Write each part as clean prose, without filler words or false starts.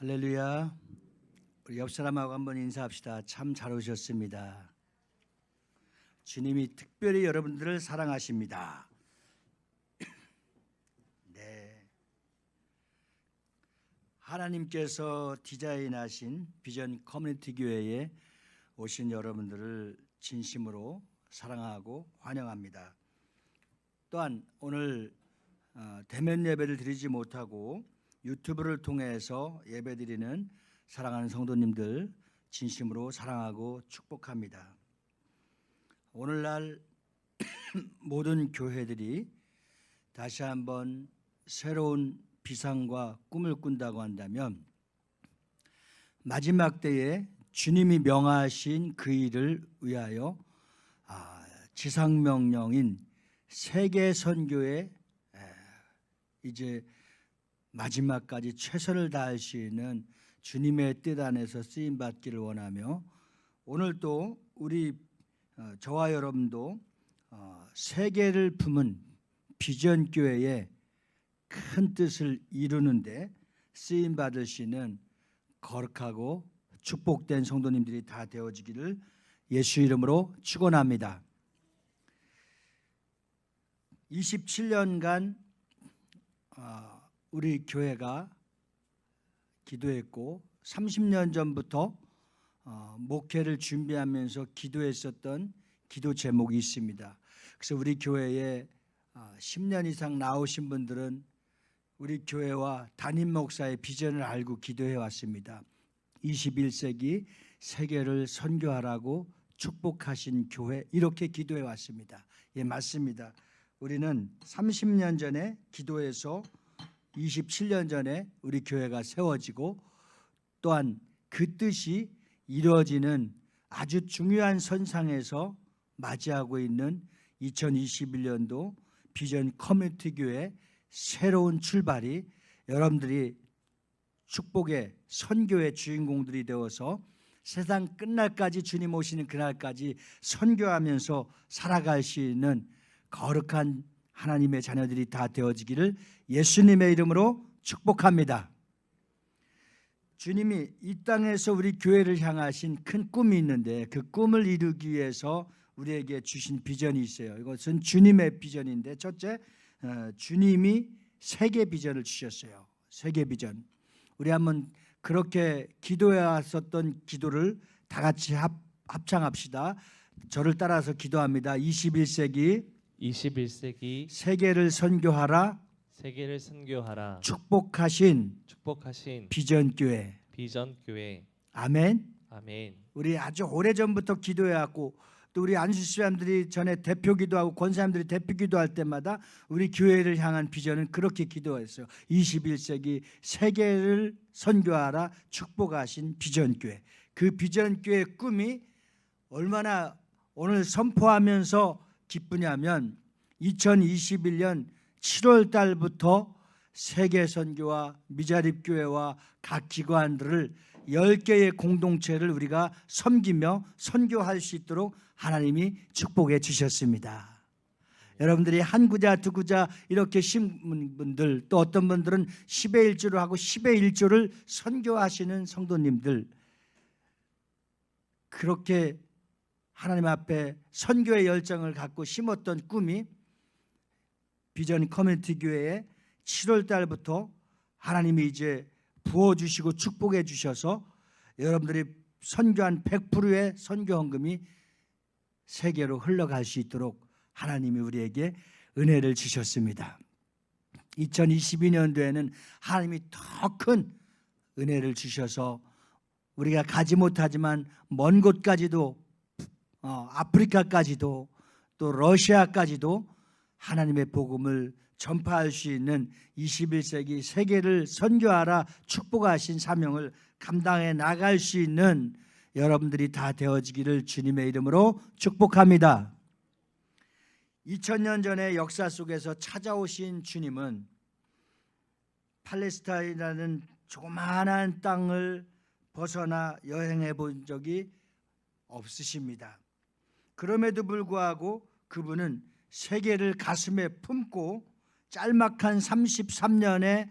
할렐루야. 우리 옆 사람하고 한번 인사합시다. 참 잘 오셨습니다. 주님이 특별히 여러분들을 사랑하십니다. 네. 하나님께서 디자인하신 비전 커뮤니티 교회에 오신 여러분들을 진심으로 사랑하고 환영합니다. 또한 오늘 대면 예배를 드리지 못하고 유튜브를 통해서 예배드리는 사랑하는 성도님들 진심으로 사랑하고 축복합니다. 오늘날 모든 교회들이 다시 한번 새로운 비상과 꿈을 꾼다고 한다면 마지막 때에 주님이 명하신 그 일을 위하여 지상명령인 세계 선교에 이제 마지막까지 최선을 다할 수 있는 주님의 뜻 안에서 쓰임 받기를 원하며, 오늘 또 우리 저와 여러분도 세계를 품은 비전 교회의 큰 뜻을 이루는데 쓰임 받을 수 있는 거룩하고 축복된 성도님들이 다 되어지기를 예수 이름으로 축원합니다. 27년간 우리 교회가 기도했고 30년 전부터 목회를 준비하면서 기도했었던 기도 제목이 있습니다. 그래서 우리 교회에 10년 이상 나오신 분들은 우리 교회와 담임 목사의 비전을 알고 기도해 왔습니다. 21세기 세계를 선교하라고 축복하신 교회, 이렇게 기도해 왔습니다. 예, 맞습니다. 우리는 30년 전에 기도해서 27년 전에 우리 교회가 세워지고, 또한 그 뜻이 이루어지는 아주 중요한 선상에서 맞이하고 있는 2021년도 비전 커뮤니티 교회 새로운 출발이, 여러분들이 축복의 선교의 주인공들이 되어서 세상 끝날까지 주님 오시는 그날까지 선교하면서 살아갈 수 있는 거룩한 하나님의 자녀들이 다 되어지기를 예수님의 이름으로 축복합니다. 주님이 이 땅에서 우리 교회를 향하신 큰 꿈이 있는데, 그 꿈을 이루기 위해서 우리에게 주신 비전이 있어요. 이것은 주님의 비전인데, 첫째, 주님이 세계 비전을 주셨어요. 세계 비전. 우리 한번 그렇게 기도해 왔었던 기도를 다 같이 합창합시다. 저를 따라서 기도합니다. 21세기 세계를 선교하라. 축복하신 비전 교회. 아멘. 우리 아주 오래전부터 기도해 왔고, 또 우리 안수사람들이 전에 대표 기도하고 권사님들이 대표 기도할 때마다 우리 교회를 향한 비전은 그렇게 기도했어요. 21세기 세계를 선교하라 축복하신 비전 교회. 그 비전 교회의 꿈이 얼마나 오늘 선포하면서 기쁘냐면, 2021년 7월 달부터 세계 선교와 미자립 교회와 각 기관들을 10개의 공동체를 우리가 섬기며 선교할 수 있도록 하나님이 축복해 주셨습니다. 여러분들이 한 구자 두 구자 이렇게 심은 분들, 또 어떤 분들은 10의 1조를 하고 10의 1조를 선교하시는 성도님들, 그렇게 하나님 앞에 선교의 열정을 갖고 심었던 꿈이 비전 커뮤니티 교회에 7월 달부터 하나님이 이제 부어주시고 축복해 주셔서 여러분들이 선교한 100%의 선교 헌금이 세계로 흘러갈 수 있도록 하나님이 우리에게 은혜를 주셨습니다. 2022년도에는 하나님이 더 큰 은혜를 주셔서 우리가 가지 못하지만 먼 곳까지도, 아프리카까지도, 또 러시아까지도 하나님의 복음을 전파할 수 있는 21세기 세계를 선교하라 축복하신 사명을 감당해 나갈 수 있는 여러분들이 다 되어지기를 주님의 이름으로 축복합니다. 2000년 전의 역사 속에서 찾아오신 주님은 팔레스타인이라는 조그마한 땅을 벗어나 여행해 본 적이 없으십니다. 그럼에도 불구하고 그분은 세계를 가슴에 품고 짤막한 33년의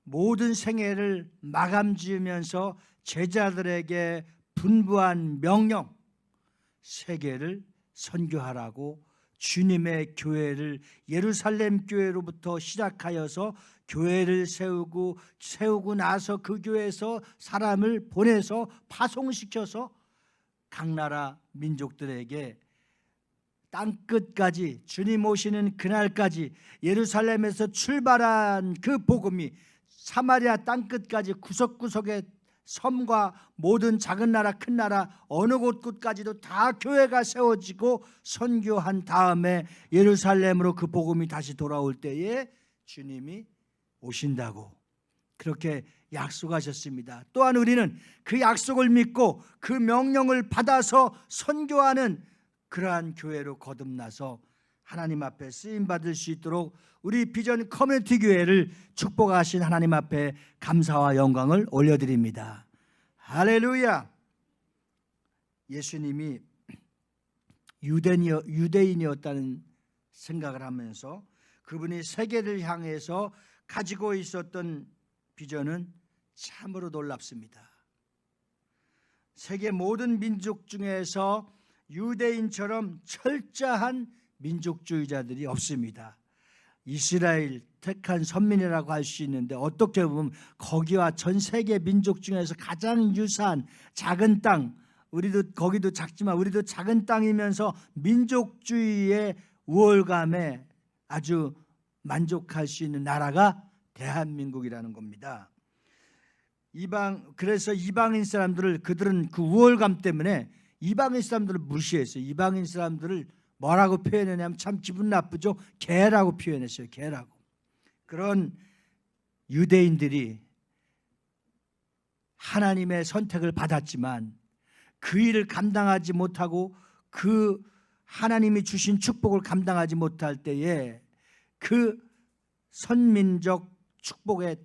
모든 생애를 마감지으면서 제자들에게 분부한 명령, 세계를 선교하라고 주님의 교회를 예루살렘 교회로부터 시작하여서 교회를 세우고 나서 그 교회에서 사람을 보내서 파송시켜서 각 나라 민족들에게 땅끝까지 주님 오시는 그날까지 예루살렘에서 출발한 그 복음이 사마리아 땅끝까지 구석구석의 섬과 모든 작은 나라 큰 나라 어느 곳까지도 다 교회가 세워지고 선교한 다음에 예루살렘으로 그 복음이 다시 돌아올 때에 주님이 오신다고 그렇게 약속하셨습니다. 또한 우리는 그 약속을 믿고 그 명령을 받아서 선교하는 그러한 교회로 거듭나서 하나님 앞에 쓰임받을 수 있도록 우리 비전 커뮤니티 교회를 축복하신 하나님 앞에 감사와 영광을 올려드립니다. 할렐루야. 예수님이 유대인이었다는 생각을 하면서 그분이 세계를 향해서 가지고 있었던 비전은 참으로 놀랍습니다. 세계 모든 민족 중에서 유대인처럼 철저한 민족주의자들이 없습니다. 이스라엘 택한 선민이라고 할 수 있는데 어떻게 보면 거기와 전 세계 민족 중에서 가장 유사한 작은 땅, 우리도 거기도 작지만 우리도 작은 땅이면서 민족주의의 우월감에 아주 만족할 수 있는 나라가 대한민국이라는 겁니다. 그래서 이방인 사람들을 그들은 그 우월감 때문에 이방인 사람들을 무시했어요. 이방인 사람들을 뭐라고 표현했냐면 참 기분 나쁘죠. 개라고 표현했어요. 개라고. 그런 유대인들이 하나님의 선택을 받았지만 그 일을 감당하지 못하고 그 하나님이 주신 축복을 감당하지 못할 때에 그 선민적 축복의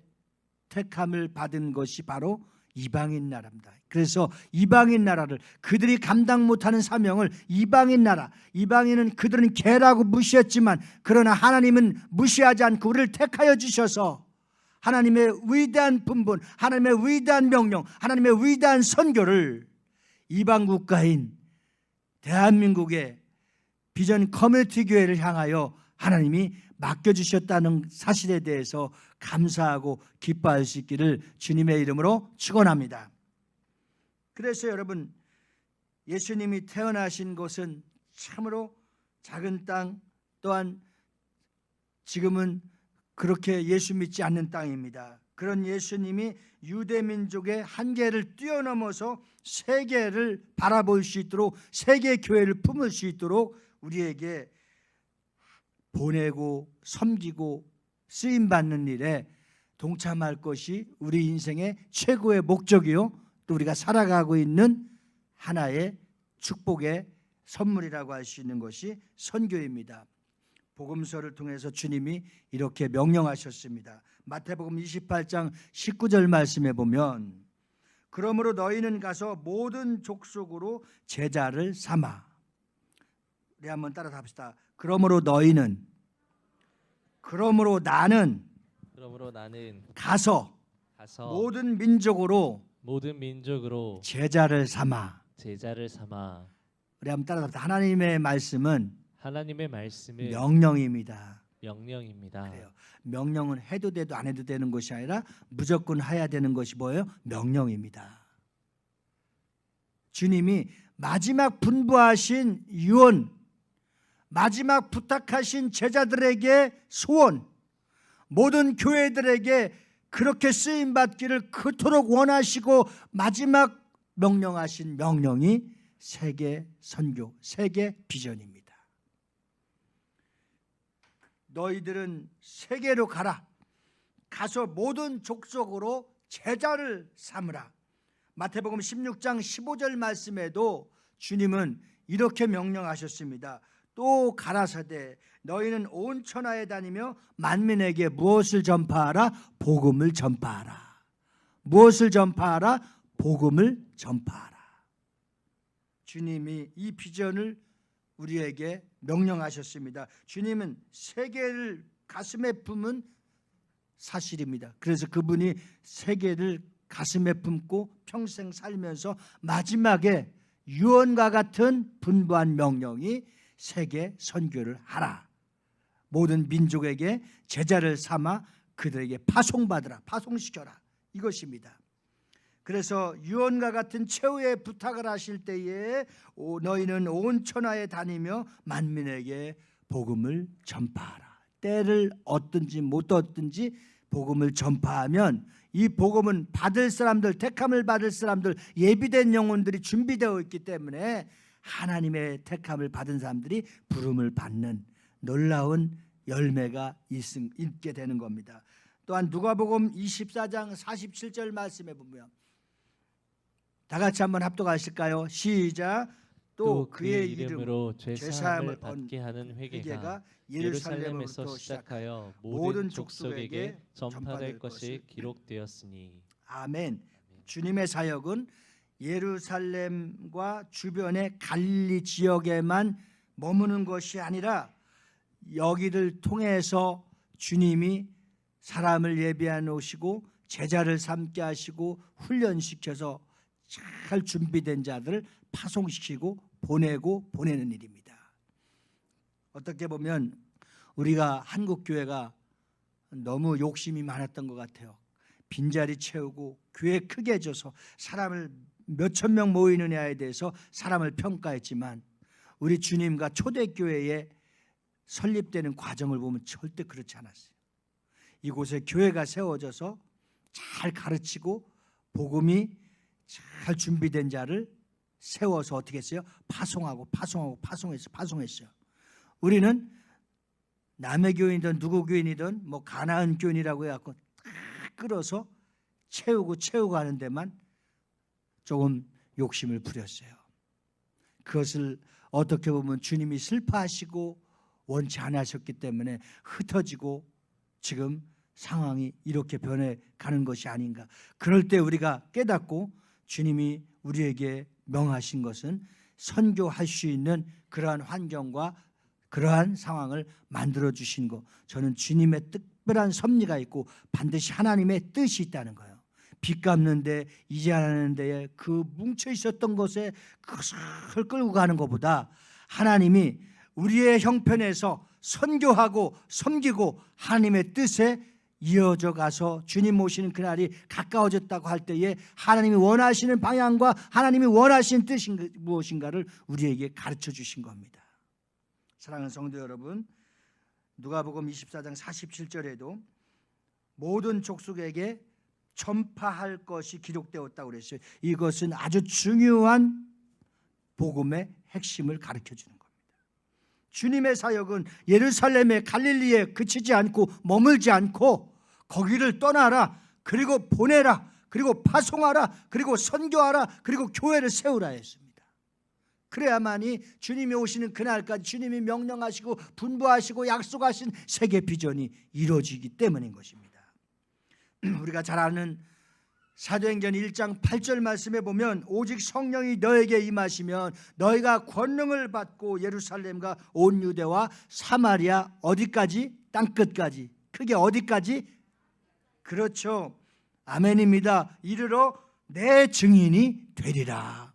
택함을 받은 것이 바로 이방인 나라입니다. 그래서 이방인 나라를 그들이 감당 못하는 사명을 이방인 나라, 이방인은 그들은 개라고 무시했지만 그러나 하나님은 무시하지 않고 우리를 택하여 주셔서 하나님의 위대한 분본, 하나님의 위대한 명령, 하나님의 위대한 선교를 이방 국가인 대한민국의 비전 커뮤니티 교회를 향하여 하나님이 맡겨주셨다는 사실에 대해서 감사하고 기뻐할 수 있기를 주님의 이름으로 축원합니다. 그래서 여러분, 예수님이 태어나신 곳은 참으로 작은 땅, 또한 지금은 그렇게 예수 믿지 않는 땅입니다. 그런 예수님이 유대민족의 한계를 뛰어넘어서 세계를 바라볼 수 있도록, 세계 교회를 품을 수 있도록 우리에게 보내고 섬기고 쓰임받는 일에 동참할 것이 우리 인생의 최고의 목적이요, 또 우리가 살아가고 있는 하나의 축복의 선물이라고 할 수 있는 것이 선교입니다. 복음서를 통해서 주님이 이렇게 명령하셨습니다. 마태복음 28장 19절 말씀에 보면 그러므로 너희는 가서 모든 족속으로 제자를 삼아. 우리 한번 따라 합시다. 그러므로 너희는, 그러므로 나는 가서 모든 민족으로 제자를 삼아. 우리 한번 따라 합시다. 하나님의 말씀은 명령입니다. 그래요. 명령은 해도 돼도 안 해도 되는 것이 아니라 무조건 해야 되는 것이 뭐예요? 명령입니다. 주님이 마지막 분부하신 유언, 마지막 부탁하신 제자들에게 소원, 모든 교회들에게 그렇게 쓰임받기를 그토록 원하시고 마지막 명령하신 명령이 세계 선교, 세계 비전입니다. 너희들은 세계로 가라. 가서 모든 족속으로 제자를 삼으라. 마태복음 16장 15절 말씀에도 주님은 이렇게 명령하셨습니다. 또 가라사대 너희는 온 천하에 다니며 만민에게 무엇을 전파하라? 복음을 전파하라. 무엇을 전파하라? 복음을 전파하라. 주님이 이 비전을 우리에게 명령하셨습니다. 주님은 세계를 가슴에 품은 사실입니다. 그래서 그분이 세계를 가슴에 품고 평생 살면서 마지막에 유언과 같은 분부한 명령이 세계 선교를 하라. 모든 민족에게 제자를 삼아 그들에게 파송받으라. 파송시켜라. 이것입니다. 그래서 유언과 같은 최후의 부탁을 하실 때에 너희는 온 천하에 다니며 만민에게 복음을 전파하라. 때를 얻든지 못 얻든지 복음을 전파하면 이 복음은 받을 사람들, 택함을 받을 사람들, 예비된 영혼들이 준비되어 있기 때문에 하나님의 택함을 받은 사람들이 부름을 받는 놀라운 열매가 있게 되는 겁니다. 또한 누가복음 24장 47절 말씀에 보면 다 같이 한번 합독하실까요? 시작. 또 그의 이름으로 죄사함을 받게 하는 회개가 예루살렘에서 시작하여 모든 족속에게 전파될 것이 기록되었으니. 아멘. 주님의 사역은 예루살렘과 주변의 갈릴리 지역에만 머무는 것이 아니라 여기를 통해서 주님이 사람을 예비해 놓으시고 제자를 삼게 하시고 훈련시켜서 잘 준비된 자들을 파송시키고 보내는 일입니다. 어떻게 보면 우리가 한국 교회가 너무 욕심이 많았던 것 같아요. 빈자리 채우고 교회 크게 해줘서 사람을 몇천 명 모이느냐에 대해서 사람을 평가했지만 우리 주님과 초대교회에 설립되는 과정을 보면 절대 그렇지 않았어요. 이곳에 교회가 세워져서 잘 가르치고 복음이 잘 준비된 자를 세워서 어떻게 했어요? 파송했어요. 우리는 남의 교인이든 누구 교인이든 뭐 가나안 교인이라고 해갖고 딱 끌어서 채우고 하는 데만 조금 욕심을 부렸어요. 그것을 어떻게 보면 주님이 슬퍼하시고 원치 않으셨기 때문에 흩어지고 지금 상황이 이렇게 변해가는 것이 아닌가. 그럴 때 우리가 깨닫고 주님이 우리에게 명하신 것은 선교할 수 있는 그러한 환경과 그러한 상황을 만들어 주신 것. 저는 주님의 특별한 섭리가 있고 반드시 하나님의 뜻이 있다는 거예요. 빚 갚는 데 이자하는 데에 그 뭉쳐 있었던 것에 그것을 끌고 가는 것보다 하나님이 우리의 형편에서 선교하고 섬기고 하나님의 뜻에 이어져 가서 주님 모시는 그날이 가까워졌다고 할 때에 하나님이 원하시는 방향과 하나님이 원하시는 뜻이 무엇인가를 우리에게 가르쳐 주신 겁니다. 사랑하는 성도 여러분, 누가복음 24장 47절에도 모든 족속에게 전파할 것이 기록되었다고 그랬어요. 이것은 아주 중요한 복음의 핵심을 가르쳐 주는 겁니다. 주님의 사역은 예루살렘의 갈릴리에 그치지 않고 머물지 않고 거기를 떠나라, 그리고 보내라, 그리고 파송하라, 그리고 선교하라, 그리고 교회를 세우라 했습니다. 그래야만이 주님이 오시는 그날까지 주님이 명령하시고 분부하시고 약속하신 세계 비전이 이루어지기 때문인 것입니다. 우리가 잘 아는 사도행전 1장 8절 말씀에 보면 오직 성령이 너에게 임하시면 너희가 권능을 받고 예루살렘과 온 유대와 사마리아 어디까지? 땅끝까지. 크게 어디까지? 그렇죠. 아멘입니다. 이르러 내 증인이 되리라.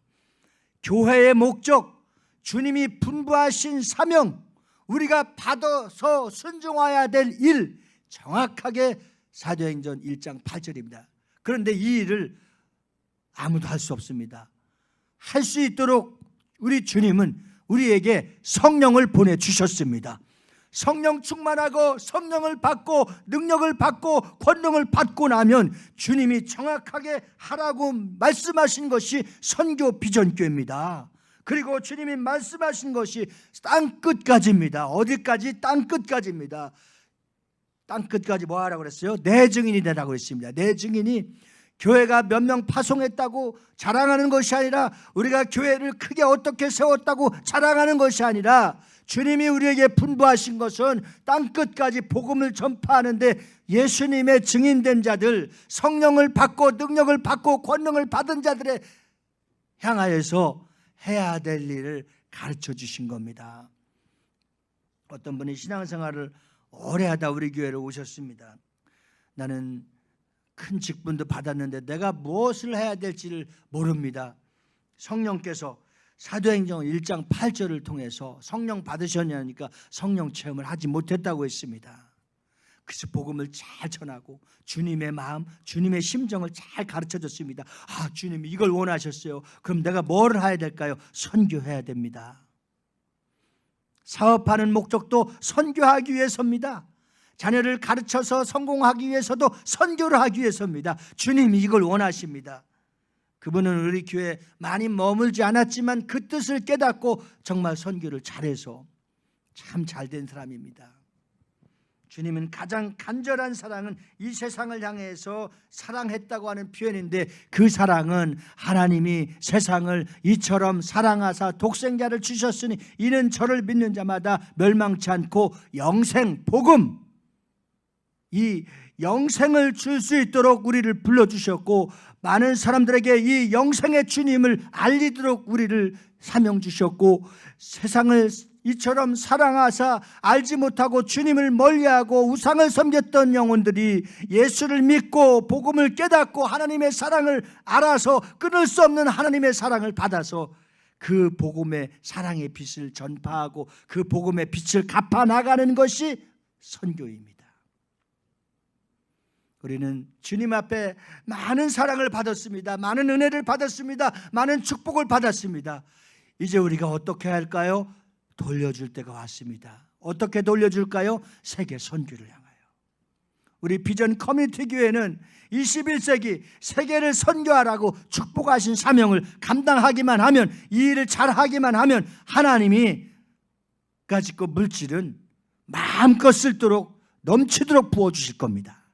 교회의 목적, 주님이 분부하신 사명, 우리가 받아서 순종해야 될 일, 정확하게 사도행전 1장 8절입니다. 그런데 이 일을 아무도 할 수 없습니다. 할 수 있도록 우리 주님은 우리에게 성령을 보내주셨습니다. 성령 충만하고 성령을 받고 능력을 받고 권능을 받고 나면 주님이 정확하게 하라고 말씀하신 것이 선교 비전교회입니다. 그리고 주님이 말씀하신 것이 땅끝까지입니다. 어디까지? 땅끝까지입니다. 땅끝까지 뭐 하라고 그랬어요? 내 증인이 되라고 했습니다. 내 증인이 교회가 몇 명 파송했다고 자랑하는 것이 아니라 우리가 교회를 크게 어떻게 세웠다고 자랑하는 것이 아니라 주님이 우리에게 분부하신 것은 땅끝까지 복음을 전파하는데 예수님의 증인된 자들, 성령을 받고 능력을 받고 권능을 받은 자들에 향하여서 해야 될 일을 가르쳐 주신 겁니다. 어떤 분이 신앙생활을 오래 하다 우리 교회로 오셨습니다. 나는 큰 직분도 받았는데 내가 무엇을 해야 될지를 모릅니다. 성령께서 사도행전 1장 8절을 통해서 성령 받으셨냐니까 성령 체험을 하지 못했다고 했습니다. 그래서 복음을 잘 전하고 주님의 마음, 주님의 심정을 잘 가르쳐줬습니다. 아, 주님이 이걸 원하셨어요. 그럼 내가 뭘 해야 될까요? 선교해야 됩니다. 사업하는 목적도 선교하기 위해서입니다. 자녀를 가르쳐서 성공하기 위해서도 선교를 하기 위해서입니다. 주님이 이걸 원하십니다. 그분은 우리 교회에 많이 머물지 않았지만 그 뜻을 깨닫고 정말 선교를 잘해서 참 잘된 사람입니다. 주님은 가장 간절한 사랑은 이 세상을 향해서 사랑했다고 하는 표현인데, 그 사랑은 하나님이 세상을 이처럼 사랑하사 독생자를 주셨으니 이는 저를 믿는 자마다 멸망치 않고 영생, 복음, 이 영생을 줄 수 있도록 우리를 불러주셨고, 많은 사람들에게 이 영생의 주님을 알리도록 우리를 사명 주셨고, 세상을 이처럼 사랑하사 알지 못하고 주님을 멀리하고 우상을 섬겼던 영혼들이 예수를 믿고 복음을 깨닫고 하나님의 사랑을 알아서 끊을 수 없는 하나님의 사랑을 받아서 그 복음의 사랑의 빛을 전파하고 그 복음의 빛을 갚아나가는 것이 선교입니다. 우리는 주님 앞에 많은 사랑을 받았습니다. 많은 은혜를 받았습니다. 많은 축복을 받았습니다. 이제 우리가 어떻게 할까요? 돌려줄 때가 왔습니다. 어떻게 돌려줄까요? 세계 선교를 향하여. 우리 비전 커뮤니티 교회는 21세기 세계를 선교하라고 축복하신 사명을 감당하기만 하면, 이 일을 잘하기만 하면 하나님이 가지고 물질은 마음껏 쓸도록 넘치도록 부어주실 겁니다.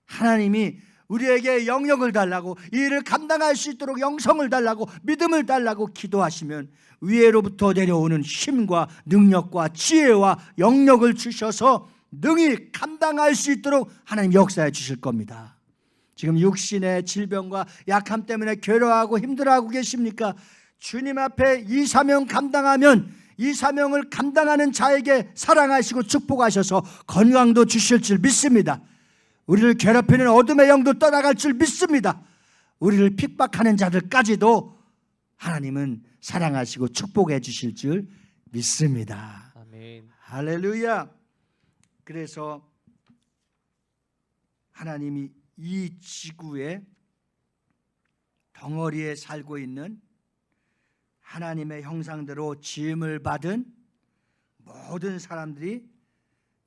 하나님이 우리에게 영역을 달라고, 이 일을 감당할 수 있도록 영성을 달라고, 믿음을 달라고 기도하시면 위에로부터 내려오는 힘과 능력과 지혜와 영역을 주셔서 능히 감당할 수 있도록 하나님 역사해 주실 겁니다. 지금 육신의 질병과 약함 때문에 괴로워하고 힘들어하고 계십니까? 주님 앞에 이 사명 감당하면 이 사명을 감당하는 자에게 사랑하시고 축복하셔서 건강도 주실 줄 믿습니다. 우리를 괴롭히는 어둠의 영도 떠나갈 줄 믿습니다. 우리를 핍박하는 자들까지도 하나님은 사랑하시고 축복해 주실 줄 믿습니다. 아멘. 할렐루야. 그래서 하나님이 이 지구의 덩어리에 살고 있는 하나님의 형상대로 지음을 받은 모든 사람들이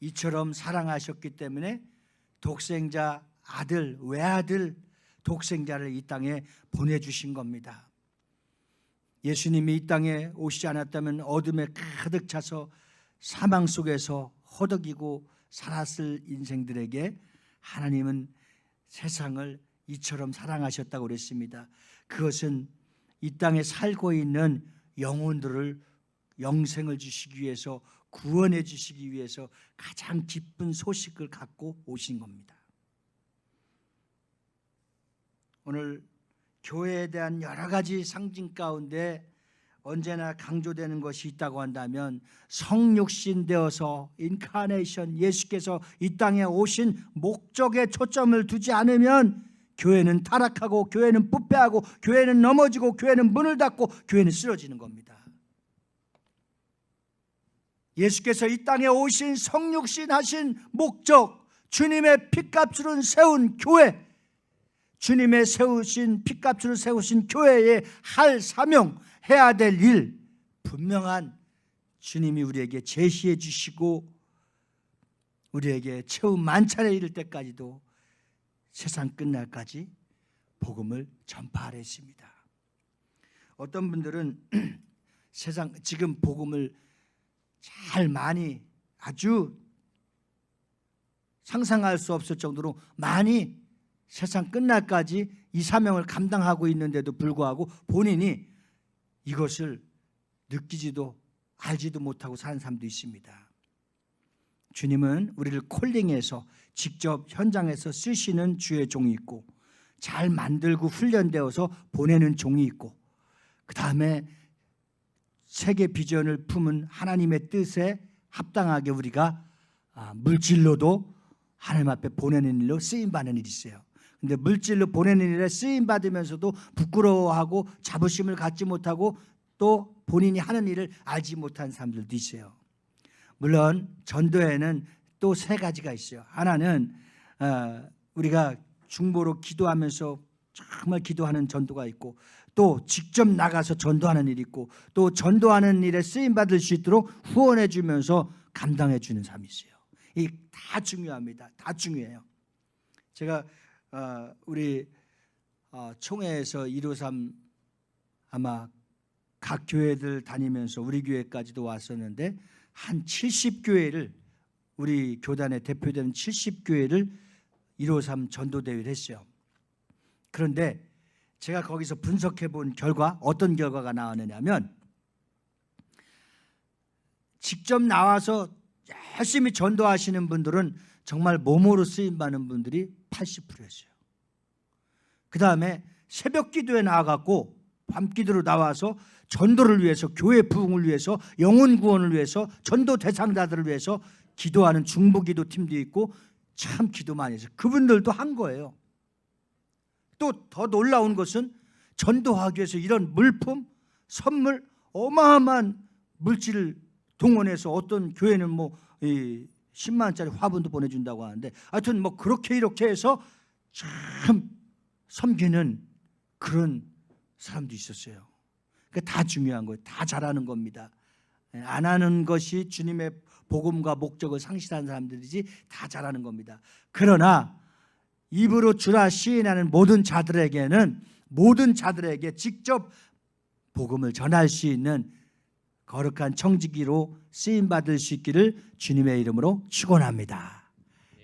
이처럼 사랑하셨기 때문에 독생자 아들, 외아들 독생자를 이 땅에 보내주신 겁니다. 예수님이 이 땅에 오시지 않았다면 어둠에 가득 차서 사망 속에서 허덕이고 살았을 인생들에게 하나님은 세상을 이처럼 사랑하셨다고 그랬습니다. 그것은 이 땅에 살고 있는 영혼들을 영생을 주시기 위해서, 구원해 주시기 위해서 가장 기쁜 소식을 갖고 오신 겁니다. 오늘 교회에 대한 여러 가지 상징 가운데 언제나 강조되는 것이 있다고 한다면, 성육신 되어서 인카네이션, 예수께서 이 땅에 오신 목적에 초점을 두지 않으면 교회는 타락하고, 교회는 부패하고, 교회는 넘어지고, 교회는 문을 닫고, 교회는 쓰러지는 겁니다. 예수께서 이 땅에 오신 성육신 하신 목적, 주님의 핏값으로 세운 교회, 주님의 세우신 핏값으로 세우신 교회에 할 사명, 해야 될 일, 분명한 주님이 우리에게 제시해 주시고 우리에게 최후 만찬에 이를 때까지도 세상 끝날까지 복음을 전파하려 했습니다. 어떤 분들은 세상 지금 복음을 잘 많이, 아주 상상할 수 없을 정도로 많이 세상 끝날까지 이 사명을 감당하고 있는데도 불구하고 본인이 이것을 느끼지도 알지도 못하고 사는 사람도 있습니다. 주님은 우리를 콜링해서 직접 현장에서 쓰시는 주의 종이 있고, 잘 만들고 훈련되어서 보내는 종이 있고, 그 다음에 세계 비전을 품은 하나님의 뜻에 합당하게 우리가 물질로도 하나님 앞에 보내는 일로 쓰임 받는 일이 있어요. 근데 물질로 보내는 일에 쓰임 받으면서도 부끄러워하고 자부심을 갖지 못하고 또 본인이 하는 일을 알지 못한 사람들도 있어요. 물론 전도에는 또 세 가지가 있어요. 하나는 우리가 중보로 기도하면서 정말 기도하는 전도가 있고, 또 직접 나가서 전도하는 일이 있고, 또 전도하는 일에 쓰임 받을 수 있도록 후원해 주면서 감당해 주는 삶이 있어요. 이 다 중요합니다. 다 중요해요. 제가 우리 총회에서 153 아마 각 교회들 다니면서 우리 교회까지도 왔었는데 한 70교회를, 우리 교단의 대표되는 70교회를 153 전도대회를 했어요. 그런데 제가 거기서 분석해 본 결과, 어떤 결과가 나왔느냐면, 직접 나와서 열심히 전도하시는 분들은 정말 몸으로 쓰임받는 분들이 80%였어요. 그 다음에 새벽 기도에 나와갖고 밤기도로 나와서 전도를 위해서, 교회 부흥을 위해서, 영혼 구원을 위해서, 전도 대상자들을 위해서 기도하는 중보기도 팀도 있고 참 기도 많이 해서 그분들도 한 거예요. 또 더 놀라운 것은 전도하기 위해서 이런 물품, 선물, 어마어마한 물질을 동원해서, 어떤 교회는 뭐 10만 원짜리 화분도 보내준다고 하는데, 하여튼 뭐 그렇게 이렇게 해서 참 섬기는 그런 사람도 있었어요. 그러니까 다 중요한 거예요. 다 잘하는 겁니다. 안 하는 것이 주님의 복음과 목적을 상실한 사람들이지 다 잘하는 겁니다. 그러나 입으로 주라 시인하는 모든 자들에게는, 모든 자들에게 직접 복음을 전할 수 있는 거룩한 청지기로 쓰임받을 수 있기를 주님의 이름으로 축원합니다.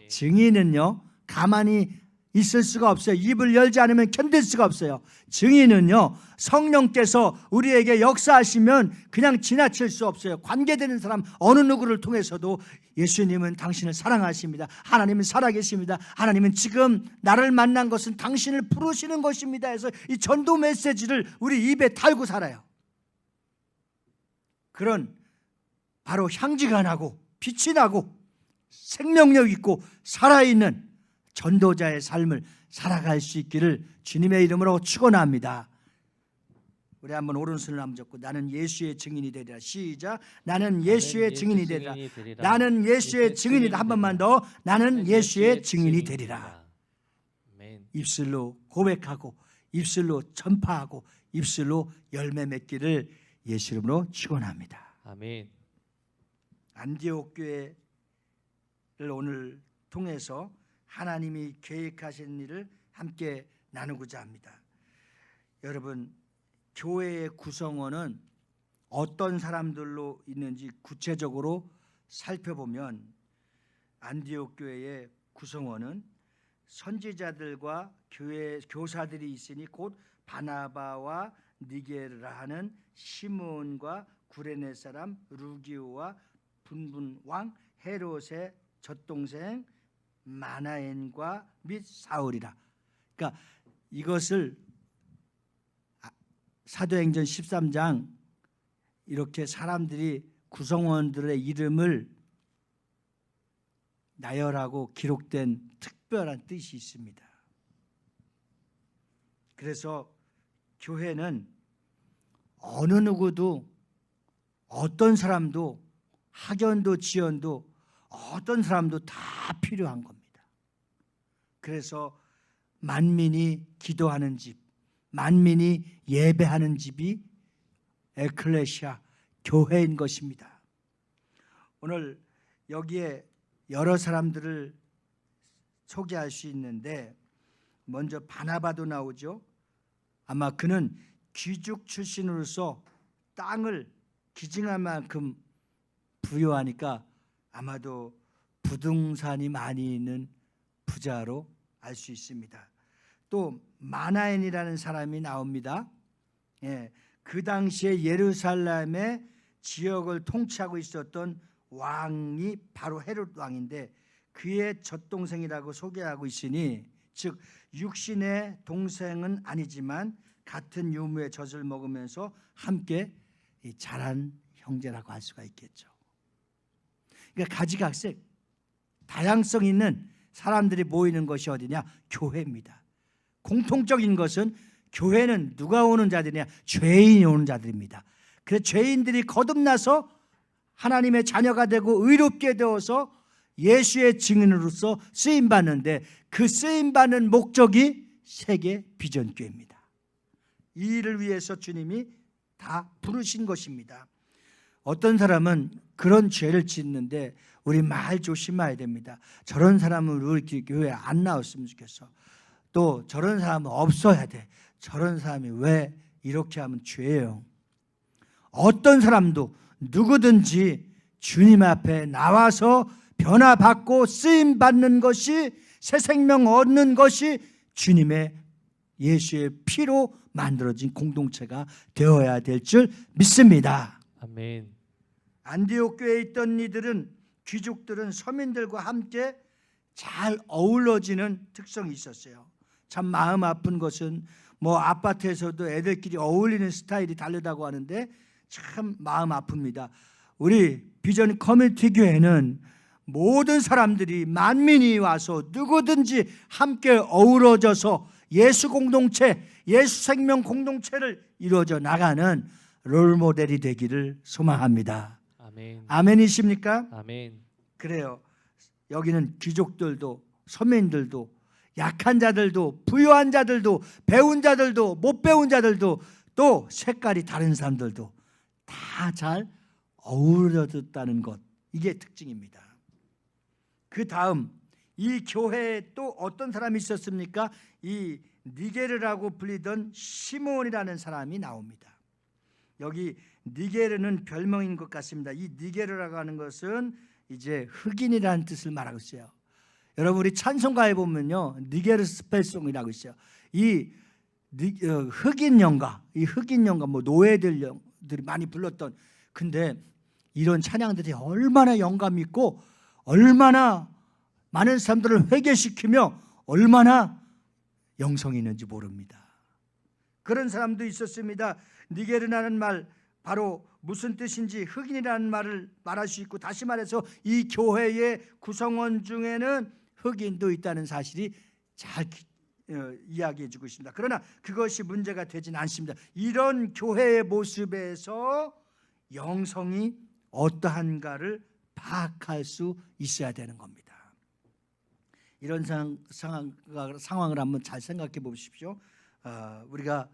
증인은요, 가만히 있을 수가 없어요. 입을 열지 않으면 견딜 수가 없어요. 증인은요, 성령께서 우리에게 역사하시면 그냥 지나칠 수 없어요. 관계되는 사람 어느 누구를 통해서도 예수님은 당신을 사랑하십니다. 하나님은 살아계십니다. 하나님은 지금 나를 만난 것은 당신을 부르시는 것입니다 해서 이 전도 메시지를 우리 입에 달고 살아요. 그런 바로 향기가 나고 빛이 나고 생명력 있고 살아있는 전도자의 삶을 살아갈 수 있기를 주님의 이름으로 축원합니다. 우리 한번 오른손을 한번 잡고 나는 예수의 증인이 되리라. 시작. 나는 예수의 증인이 되리라. 나는 예수의 증인이다. 한 번만 더. 나는 예수의 증인이 되리라. 입술로 고백하고 입술로 전파하고 입술로 열매 맺기를 예수 이름으로 축원합니다. 아멘. 안디옥 교회를 오늘 통해서 하나님이 계획하신 일을 함께 나누고자 합니다. 여러분, 교회의 구성원은 어떤 사람들로 있는지 구체적으로 살펴보면, 안디옥 교회의 구성원은 선지자들과 교사들이 있으니 곧 바나바와 니게르라 하는 시므온과 구레네 사람 루기오와 분분 왕 헤롯의 젖동생 마나엔과 및 사울이라. 그러니까 이것을 사도행전 13장 이렇게 사람들이 구성원들의 이름을 나열하고 기록된 특별한 뜻이 있습니다. 그래서 교회는 어느 누구도, 어떤 사람도, 학연도 지연도, 어떤 사람도 다 필요한 겁니다. 그래서 만민이 기도하는 집, 만민이 예배하는 집이 에클레시아, 교회인 것입니다. 오늘 여기에 여러 사람들을 소개할 수 있는데, 먼저 바나바도 나오죠. 아마 그는 귀족 출신으로서 땅을 기증할 만큼 부유하니까 아마도 부동산이 많이 있는 부자로 알 수 있습니다. 또 마나엔이라는 사람이 나옵니다. 그 당시에 예루살렘의 지역을 통치하고 있었던 왕이 바로 헤롯 왕인데, 그의 젖동생이라고 소개하고 있으니, 즉 육신의 동생은 아니지만 같은 유무의 젖을 먹으면서 함께 자란 형제라고 할 수가 있겠죠. 그러니까 가지각색 다양성 있는 사람들이 모이는 것이 어디냐? 교회입니다. 공통적인 것은 교회는 누가 오는 자들이냐? 죄인이 오는 자들입니다. 그래서 죄인들이 거듭나서 하나님의 자녀가 되고 의롭게 되어서 예수의 증인으로서 쓰임받는데, 그 쓰임받는 목적이 세계 비전교회입니다. 이 일을 위해서 주님이 다 부르신 것입니다. 어떤 사람은 그런 죄를 짓는데 우리 말 조심해야 됩니다. 저런 사람은 우리 교회에 안 나왔으면 좋겠어. 또 저런 사람은 없어야 돼. 저런 사람이 왜 이렇게 하면 죄예요. 어떤 사람도 누구든지 주님 앞에 나와서 변화받고 쓰임받는 것이, 새 생명 얻는 것이 주님의 예수의 피로 만들어진 공동체가 되어야 될 줄 믿습니다. 아멘. 안디옥 교회에 있던 이들은, 귀족들은 서민들과 함께 잘 어우러지는 특성이 있었어요. 참 마음 아픈 것은 뭐 아파트에서도 애들끼리 어울리는 스타일이 다르다고 하는데 참 마음 아픕니다. 우리 비전 커뮤니티 교회는 모든 사람들이, 만민이 와서 누구든지 함께 어우러져서 예수 공동체, 예수 생명 공동체를 이루어져 나가는 롤모델이 되기를 소망합니다. 아멘. 아멘이십니까? 아멘. 그래요. 여기는 귀족들도 서민들도 약한 자들도 부유한 자들도 배운 자들도 못 배운 자들도 또 색깔이 다른 사람들도 다 잘 어우러졌다는 것, 이게 특징입니다. 그 다음 이 교회에 또 어떤 사람이 있었습니까? 이 니게르라고 불리던 시몬이라는 사람이 나옵니다. 여기 니게르는 별명인 것 같습니다. 이 니게르라고 하는 것은 이제 흑인이라는 뜻을 말하고 있어요. 여러분 우리 찬송가에 보면요, 니게르 스펠송이라고 있어요. 이 흑인 연가, 뭐 노예들이 많이 불렀던, 근데 이런 찬양들이 얼마나 영감 있고 얼마나 많은 사람들을 회개시키며 얼마나 영성이 있는지 모릅니다. 그런 사람도 있었습니다. 니게르라는 말, 바로 무슨 뜻인지 흑인이라는 말을 말할 수 있고, 다시 말해서 이 교회의 구성원 중에는 흑인도 있다는 사실이 잘 이야기해 주고 있습니다. 그러나 그것이 문제가 되진 않습니다. 이런 교회의 모습에서 영성이 어떠한가를 파악할 수 있어야 되는 겁니다. 이런 상황을 한번 잘 생각해 보십시오. 우리가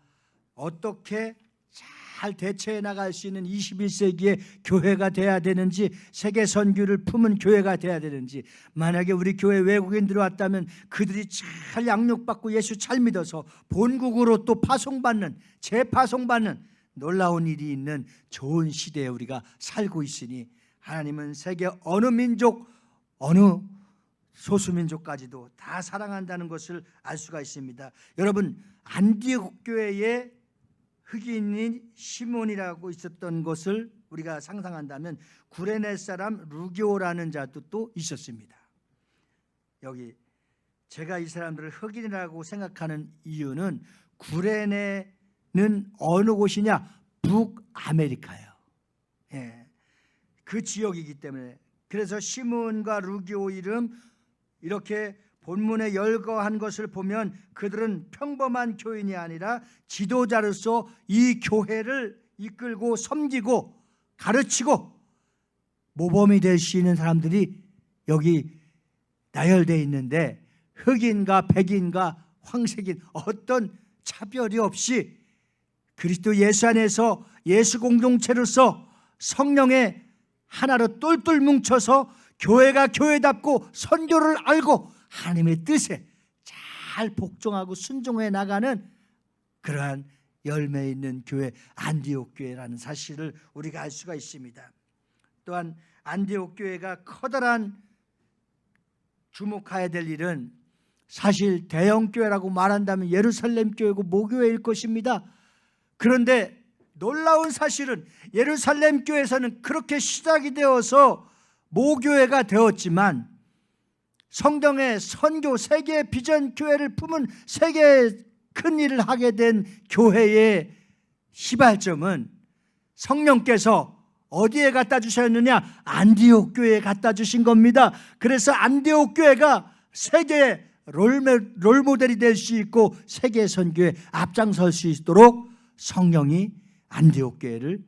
어떻게 잘 대처해 나갈 수 있는 21세기의 교회가 돼야 되는지, 세계 선교를 품은 교회가 돼야 되는지, 만약에 우리 교회 외국인들이 왔다면 그들이 잘 양육받고 예수 잘 믿어서 본국으로 또 파송받는, 재파송받는 놀라운 일이 있는 좋은 시대에 우리가 살고 있으니, 하나님은 세계 어느 민족, 어느 소수민족까지도 다 사랑한다는 것을 알 수가 있습니다. 여러분, 안디옥 교회에 흑인인 시몬이라고 있었던 것을 우리가 상상한다면 구레네 사람 루기오라는 자도 또 있었습니다. 여기 제가 이 사람들을 흑인이라고 생각하는 이유는, 구레네는 어느 곳이냐? 북아메리카예요. 예, 그 지역이기 때문에. 그래서 시몬과 루기오 이름, 이렇게 본문에 열거한 것을 보면 그들은 평범한 교인이 아니라 지도자로서 이 교회를 이끌고 섬기고 가르치고 모범이 될 수 있는 사람들이 여기 나열되어 있는데, 흑인과 백인과 황색인 어떤 차별이 없이 그리스도 예수 안에서 예수 공동체로서 성령의 하나로 똘똘 뭉쳐서 교회가 교회답고 선교를 알고 하나님의 뜻에 잘 복종하고 순종해 나가는 그러한 열매 있는 교회, 안디옥 교회라는 사실을 우리가 알 수가 있습니다. 또한 안디옥 교회가 커다란 주목해야 될 일은, 사실 대형 교회라고 말한다면 예루살렘 교회고 모교회일 것입니다. 그런데 놀라운 사실은 예루살렘 교회에서는 그렇게 시작이 되어서 모교회가 되었지만, 성경의 선교, 세계 비전 교회를 품은 세계 큰 일을 하게 된 교회의 시발점은 성령께서 어디에 갖다 주셨느냐? 안디옥 교회에 갖다 주신 겁니다. 그래서 안디옥 교회가 세계의 롤모델이 될 수 있고 세계 선교에 앞장설 수 있도록 성령이 안디옥 교회를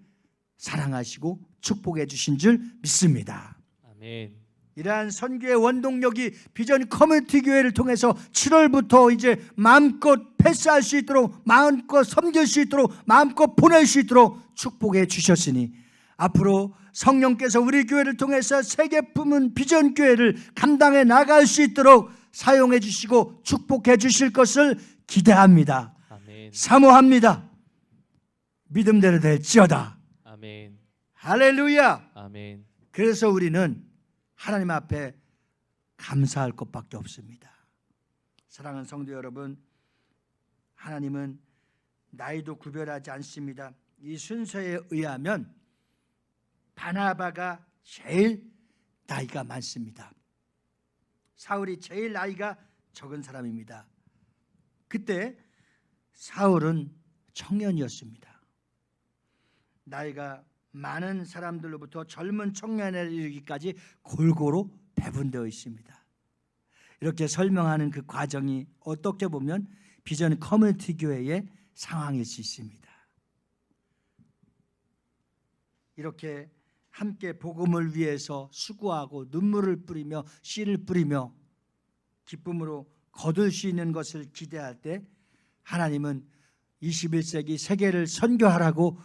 사랑하시고 축복해 주신 줄 믿습니다. 아멘. 이러한 선교의 원동력이 비전 커뮤니티 교회를 통해서 7월부터 이제 마음껏 패스할 수 있도록, 마음껏 섬길 수 있도록, 마음껏 보낼 수 있도록 축복해 주셨으니 앞으로 성령께서 우리 교회를 통해서 세계 품은 비전 교회를 감당해 나갈 수 있도록 사용해 주시고 축복해 주실 것을 기대합니다. 아멘. 사모합니다. 믿음대로 될지어다. 아멘. 할렐루야. 아멘. 그래서 우리는 하나님 앞에 감사할 것밖에 없습니다. 사랑하는 성도 여러분, 하나님은 나이도 구별하지 않습니다. 이 순서에 의하면 바나바가 제일 나이가 많습니다. 사울이 제일 나이가 적은 사람입니다. 그때 사울은 청년이었습니다. 나이가 많은 사람들로부터 젊은 청년에 이르기까지 골고루 배분되어 있습니다. 이렇게 설명하는 그 과정이 어떻게 보면 비전 커뮤니티 교회의 상황일 수 있습니다. 이렇게 함께 복음을 위해서 수고하고 눈물을 뿌리며 씨를 뿌리며 기쁨으로 거둘 수 있는 것을 기대할 때 하나님은 21세기 세계를 선교하라고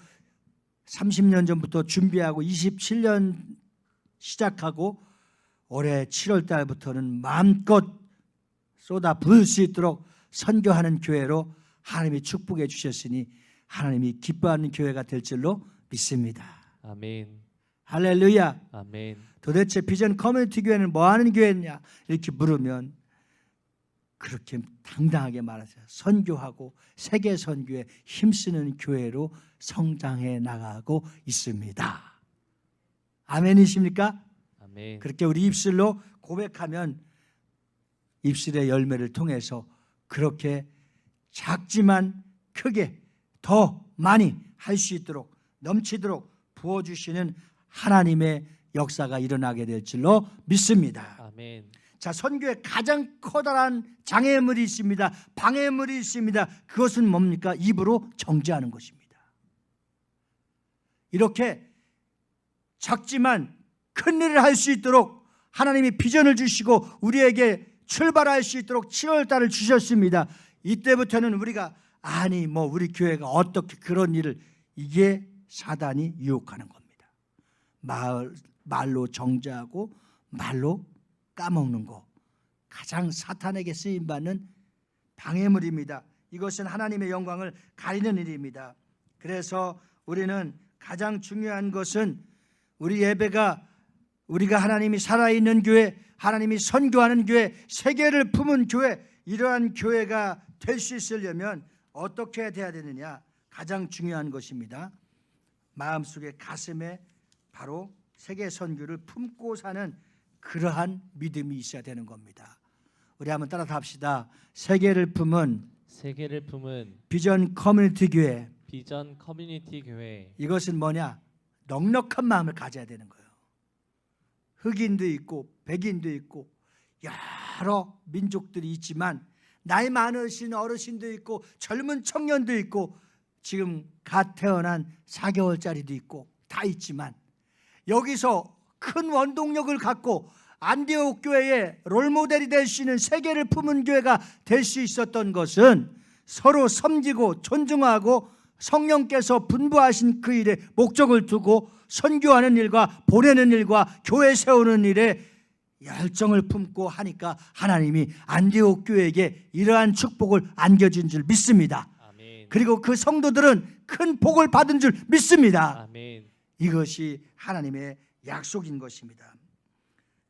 30년 전부터 준비하고 27년 시작하고 올해 7월 달부터는 마음껏 쏟아 부을 수 있도록 선교하는 교회로 하나님이 축복해 주셨으니 하나님이 기뻐하는 교회가 될 줄로 믿습니다. 아멘. 할렐루야. 아멘. 도대체 비전 커뮤니티 교회는 뭐 하는 교회냐 이렇게 물으면 그렇게 당당하게 말하세요. 선교하고 세계 선교에 힘쓰는 교회로 성장해 나가고 있습니다. 아멘이십니까? 아멘. 그렇게 우리 입술로 고백하면 입술의 열매를 통해서 그렇게 작지만 크게 더 많이 할 수 있도록 넘치도록 부어주시는 하나님의 역사가 일어나게 될 줄로 믿습니다. 아멘. 자, 선교에 가장 커다란 장애물이 있습니다. 방해물이 있습니다. 그것은 뭡니까? 입으로 정죄하는 것입니다. 이렇게 작지만 큰 일을 할 수 있도록 하나님이 비전을 주시고 우리에게 출발할 수 있도록 7월 달을 주셨습니다. 이때부터는 우리가 아니 뭐 우리 교회가 어떻게 그런 일을, 이게 사단이 유혹하는 겁니다. 말로 정죄하고 말로 까먹는 거, 가장 사탄에게 쓰임받는 방해물입니다. 이것은 하나님의 영광을 가리는 일입니다. 그래서 우리는 가장 중요한 것은 우리 예배가, 우리가 하나님이 살아있는 교회, 하나님이 선교하는 교회, 세계를 품은 교회, 이러한 교회가 될 수 있으려면 어떻게 돼야 되느냐? 가장 중요한 것입니다. 마음속에, 가슴에 바로 세계 선교를 품고 사는 그러한 믿음이 있어야 되는 겁니다. 우리 한번 따라 합시다. 세계를 품은 비전 커뮤니티 교회. 비전 커뮤니티 교회. 이것은 뭐냐? 넉넉한 마음을 가져야 되는 거예요. 흑인도 있고 백인도 있고 여러 민족들이 있지만 나이 많으신 어르신도 있고 젊은 청년도 있고 지금 갓 태어난 4개월짜리도 있고 다 있지만 여기서 큰 원동력을 갖고 안디옥 교회의 롤모델이 될 수 있는 세계를 품은 교회가 될 수 있었던 것은 서로 섬기고 존중하고 성령께서 분부하신 그 일에 목적을 두고 선교하는 일과 보내는 일과 교회 세우는 일에 열정을 품고 하니까 하나님이 안디옥 교회에게 이러한 축복을 안겨준 줄 믿습니다. 아멘. 그리고 그 성도들은 큰 복을 받은 줄 믿습니다. 아멘. 이것이 하나님의 약속인 것입니다.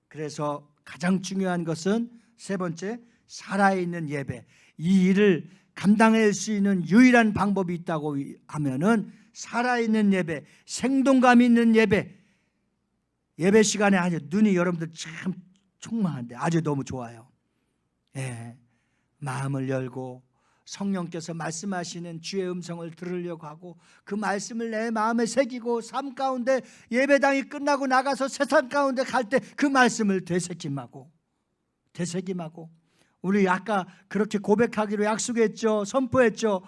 그래서 가장 중요한 것은 세 번째, 살아있는 예배. 이 일을 감당할 수 있는 유일한 방법이 있다고 하면은 살아있는 예배, 생동감 있는 예배. 예배 시간에 아주 눈이 여러분들 참 총망한데 아주 너무 좋아요. 예, 마음을 열고 성령께서 말씀하시는 주의 음성을 들으려고 하고 그 말씀을 내 마음에 새기고 삶 가운데 예배당이 끝나고 나가서 세상 가운데 갈 때 그 말씀을 되새김하고 되새김하고, 우리 아까 그렇게 고백하기로 약속했죠. 선포했죠.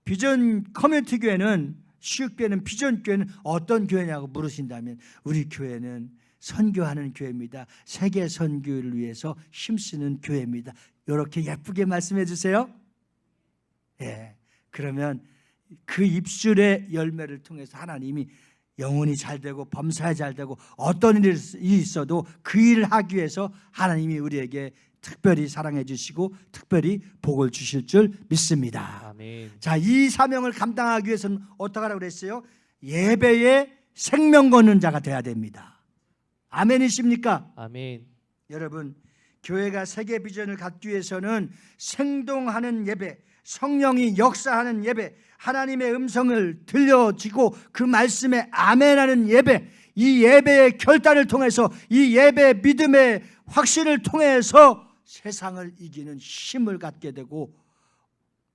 비전 커뮤니티 교회는, 시육교회는, 비전 교회는 어떤 교회냐고 물으신다면 우리 교회는 선교하는 교회입니다. 세계 선교를 위해서 힘쓰는 교회입니다. 이렇게 예쁘게 말씀해 주세요. 예. 그러면 그 입술의 열매를 통해서 하나님이 영혼이 잘 되고 범사에 잘 되고 어떤 일이 있어도 그 일을 하기 위해서 하나님이 우리에게 특별히 사랑해 주시고 특별히 복을 주실 줄 믿습니다. 아멘. 자, 이 사명을 감당하기 위해서는 어떻게 하라고 그랬어요? 예배에 생명 거는 자가 돼야 됩니다. 아멘이십니까? 아멘. 여러분, 교회가 세계 비전을 갖기 위해서는 생동하는 예배, 성령이 역사하는 예배, 하나님의 음성을 들려지고 그 말씀에 아멘하는 예배, 이 예배의 결단을 통해서, 이 예배의 믿음의 확신을 통해서 세상을 이기는 힘을 갖게 되고,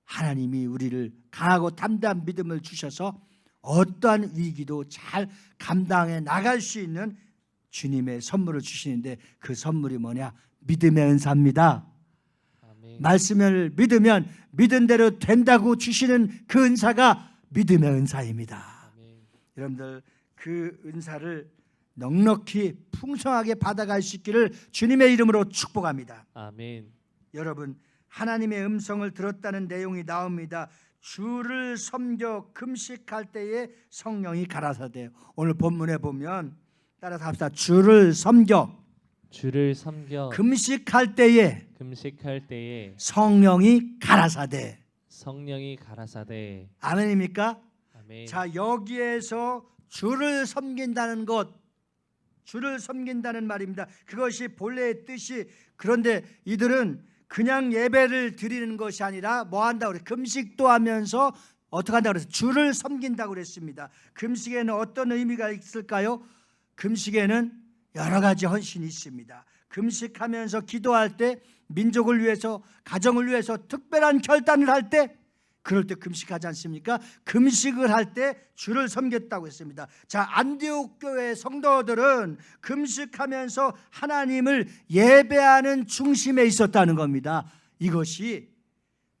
하나님이 우리를 강하고 담대한 믿음을 주셔서 어떠한 위기도 잘 감당해 나갈 수 있는 주님의 선물을 주시는데, 그 선물이 뭐냐? 믿음의 은사입니다. 아멘. 말씀을 믿으면 믿은 대로 된다고 주시는 그 은사가 믿음의 은사입니다. 아멘. 여러분들, 그 은사를 넉넉히 풍성하게 받아갈 수 있기를 주님의 이름으로 축복합니다. 아멘. 여러분, 하나님의 음성을 들었다는 내용이 나옵니다. 주를 섬겨 금식할 때에 성령이 가라사대요. 오늘 본문에 보면 따라서 합시다. 주를 섬겨 금식할 때에 성령이 가라사대. 성령이 가라사대. 아멘입니까? 아멘. 자, 여기에서 주를 섬긴다는 것, 주를 섬긴다는 말입니다. 그것이 본래의 뜻이, 그런데 이들은 그냥 예배를 드리는 것이 아니라 뭐 한다고 그래요? 금식도 하면서 어떻게 한다고 그랬어요? 주를 섬긴다고 그랬습니다. 금식에는 어떤 의미가 있을까요? 금식에는 여러 가지 헌신이 있습니다. 금식하면서 기도할 때, 민족을 위해서, 가정을 위해서 특별한 결단을 할 때, 그럴 때 금식하지 않습니까? 금식을 할 때 주를 섬겼다고 했습니다. 자, 안디옥 교회 성도들은 금식하면서 하나님을 예배하는 중심에 있었다는 겁니다. 이것이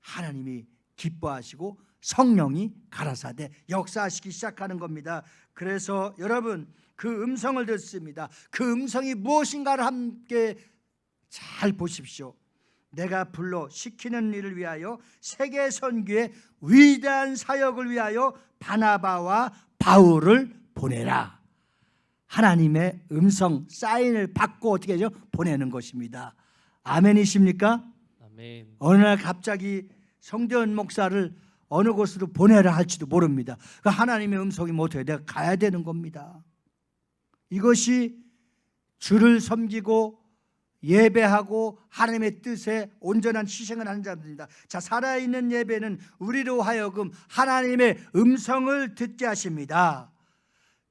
하나님이 기뻐하시고 성령이 가라사대 역사하시기 시작하는 겁니다. 그래서 여러분, 그 음성을 듣습니다. 그 음성이 무엇인가를 함께 잘 보십시오. 내가 불러 시키는 일을 위하여 세계 선교의 위대한 사역을 위하여 바나바와 바울을 보내라. 하나님의 음성 사인을 받고 어떻게 하죠? 보내는 것입니다. 아멘이십니까? 아멘. 어느 날 갑자기 성대현 목사를 어느 곳으로 보내라 할지도 모릅니다. 그 하나님의 음성이 못해요. 내가 가야 되는 겁니다. 이것이 주를 섬기고 예배하고 하나님의 뜻에 온전한 희생을 하는 자들입니다. 자, 살아있는 예배는 우리로 하여금 하나님의 음성을 듣게 하십니다.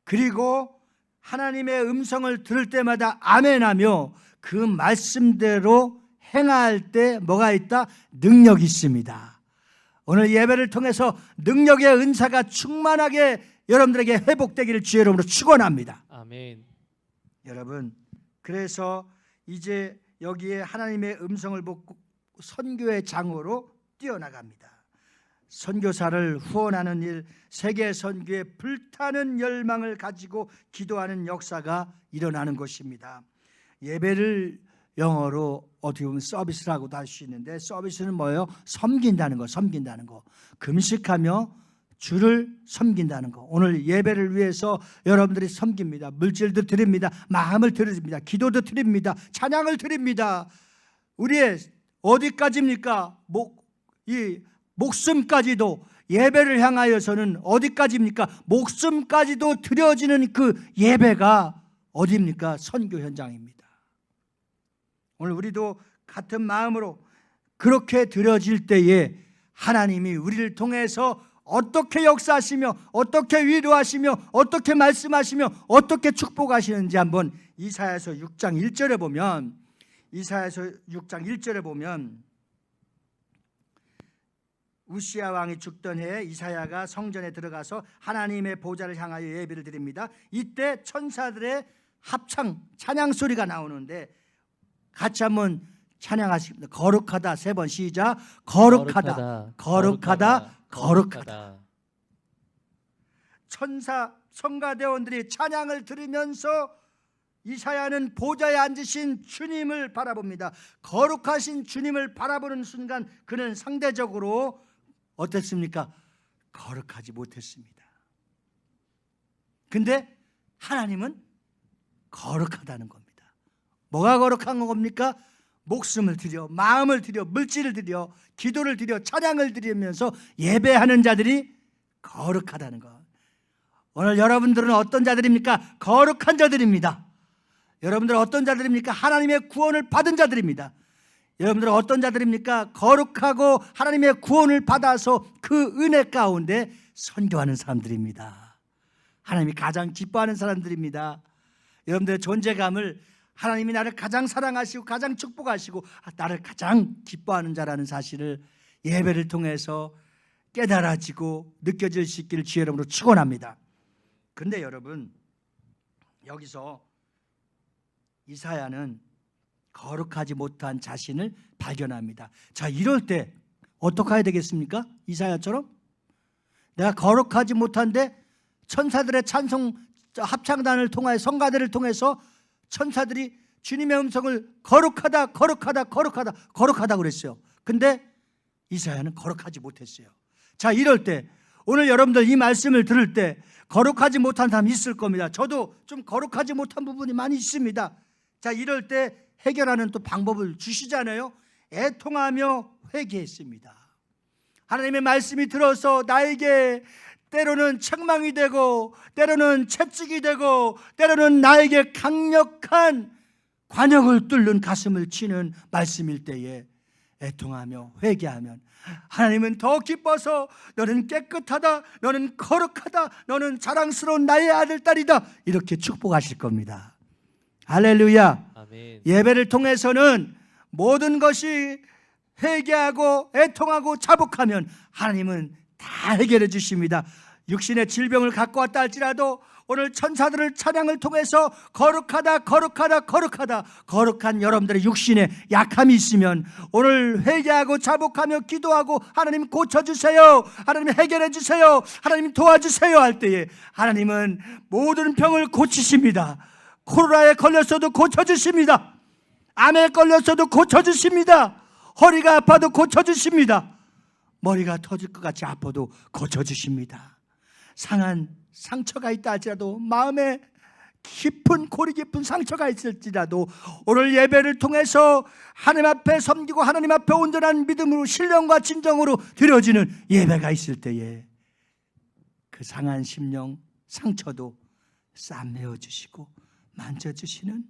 그리고 하나님의 음성을 들을 때마다 아멘하며 그 말씀대로 행할 때 뭐가 있다? 능력이 있습니다. 오늘 예배를 통해서 능력의 은사가 충만하게 여러분들에게 회복되기를 주의 이름으로 축원합니다. 아멘. 여러분, 그래서 이제 여기에 하나님의 음성을 듣고 선교의 장으로 뛰어나갑니다. 선교사를 후원하는 일, 세계 선교에 불타는 열망을 가지고 기도하는 역사가 일어나는 것입니다. 예배를 영어로 어떻게 보면 서비스라고도 할 수 있는데, 서비스는 뭐예요? 섬긴다는 거, 섬긴다는 거. 금식하며 주를 섬긴다는 거. 오늘 예배를 위해서 여러분들이 섬깁니다. 물질도 드립니다. 마음을 드립니다. 기도도 드립니다. 찬양을 드립니다. 우리의 어디까지입니까? 이 목숨까지도, 예배를 향하여서는 어디까지입니까? 목숨까지도 드려지는 그 예배가 어디입니까? 선교 현장입니다. 오늘 우리도 같은 마음으로 그렇게 드려질 때에 하나님이 우리를 통해서 어떻게 역사하시며 어떻게 위로하시며 어떻게 말씀하시며 어떻게 축복하시는지 한번 이사야서 6장 1절에 보면, 이사야서 6장 1절에 보면 우시야 왕이 죽던 해에 이사야가 성전에 들어가서 하나님의 보좌를 향하여 예배를 드립니다. 이때 천사들의 합창 찬양 소리가 나오는데 같이 한번 찬양하십니다. 거룩하다. 3번 시작. 거룩하다. 거룩하다. 거룩하다. 천사 성가대원들이 찬양을 들으면서 이사야는 보좌에 앉으신 주님을 바라봅니다. 거룩하신 주님을 바라보는 순간 그는 상대적으로 어땠습니까? 거룩하지 못했습니다. 근데 하나님은 거룩하다는 겁니다. 뭐가 거룩한 겁니까? 목숨을 드려, 마음을 드려, 물질을 드려, 기도를 드려, 찬양을 드리면서 예배하는 자들이 거룩하다는 것. 오늘 여러분들은 어떤 자들입니까? 거룩한 자들입니다. 여러분들은 어떤 자들입니까? 하나님의 구원을 받은 자들입니다. 여러분들은 어떤 자들입니까? 거룩하고 하나님의 구원을 받아서 그 은혜 가운데 선교하는 사람들입니다. 하나님이 가장 기뻐하는 사람들입니다. 여러분들의 존재감을 하나님이 나를 가장 사랑하시고 가장 축복하시고 나를 가장 기뻐하는 자라는 사실을 예배를 통해서 깨달아지고 느껴질 수 있기를 주의 이름으로 축원합니다. 그런데 여러분, 여기서 이사야는 거룩하지 못한 자신을 발견합니다. 자, 이럴 때 어떻게 해야 되겠습니까? 이사야처럼 내가 거룩하지 못한데 천사들의 찬송 합창단을 통하여 성가대를 통해서 천사들이 주님의 음성을 거룩하다 거룩하다 거룩하다 거룩하다 그랬어요. 근데 이사야는 거룩하지 못했어요. 자, 이럴 때 오늘 여러분들 이 말씀을 들을 때 거룩하지 못한 사람이 있을 겁니다. 저도 좀 거룩하지 못한 부분이 많이 있습니다. 자, 이럴 때 해결하는 또 방법을 주시잖아요. 애통하며 회개했습니다. 하나님의 말씀이 들어서 나에게 때로는 책망이 되고 때로는 채찍이 되고 때로는 나에게 강력한 관역을 뚫는 가슴을 치는 말씀일 때에 애통하며 회개하면 하나님은 더 기뻐서 너는 깨끗하다, 너는 거룩하다, 너는 자랑스러운 나의 아들 딸이다 이렇게 축복하실 겁니다. 할렐루야. 아멘. 예배를 통해서는 모든 것이 회개하고 애통하고 자복하면 하나님은 다 해결해 주십니다. 육신의 질병을 갖고 왔다 할지라도 오늘 천사들을 찬양을 통해서 거룩하다 거룩하다 거룩하다 거룩한 여러분들의 육신에 약함이 있으면 오늘 회개하고 자복하며 기도하고 하나님 고쳐주세요, 하나님 해결해 주세요, 하나님 도와주세요 할 때에 하나님은 모든 병을 고치십니다. 코로나에 걸렸어도 고쳐주십니다. 암에 걸렸어도 고쳐주십니다. 허리가 아파도 고쳐주십니다. 머리가 터질 것 같이 아파도 고쳐주십니다. 상한 상처가 있다 할지라도 마음에 깊은 골이 깊은 상처가 있을지라도 오늘 예배를 통해서 하나님 앞에 섬기고 하나님 앞에 온전한 믿음으로 신령과 진정으로 드려지는 예배가 있을 때에 그 상한 심령 상처도 싸매어 주시고 만져주시는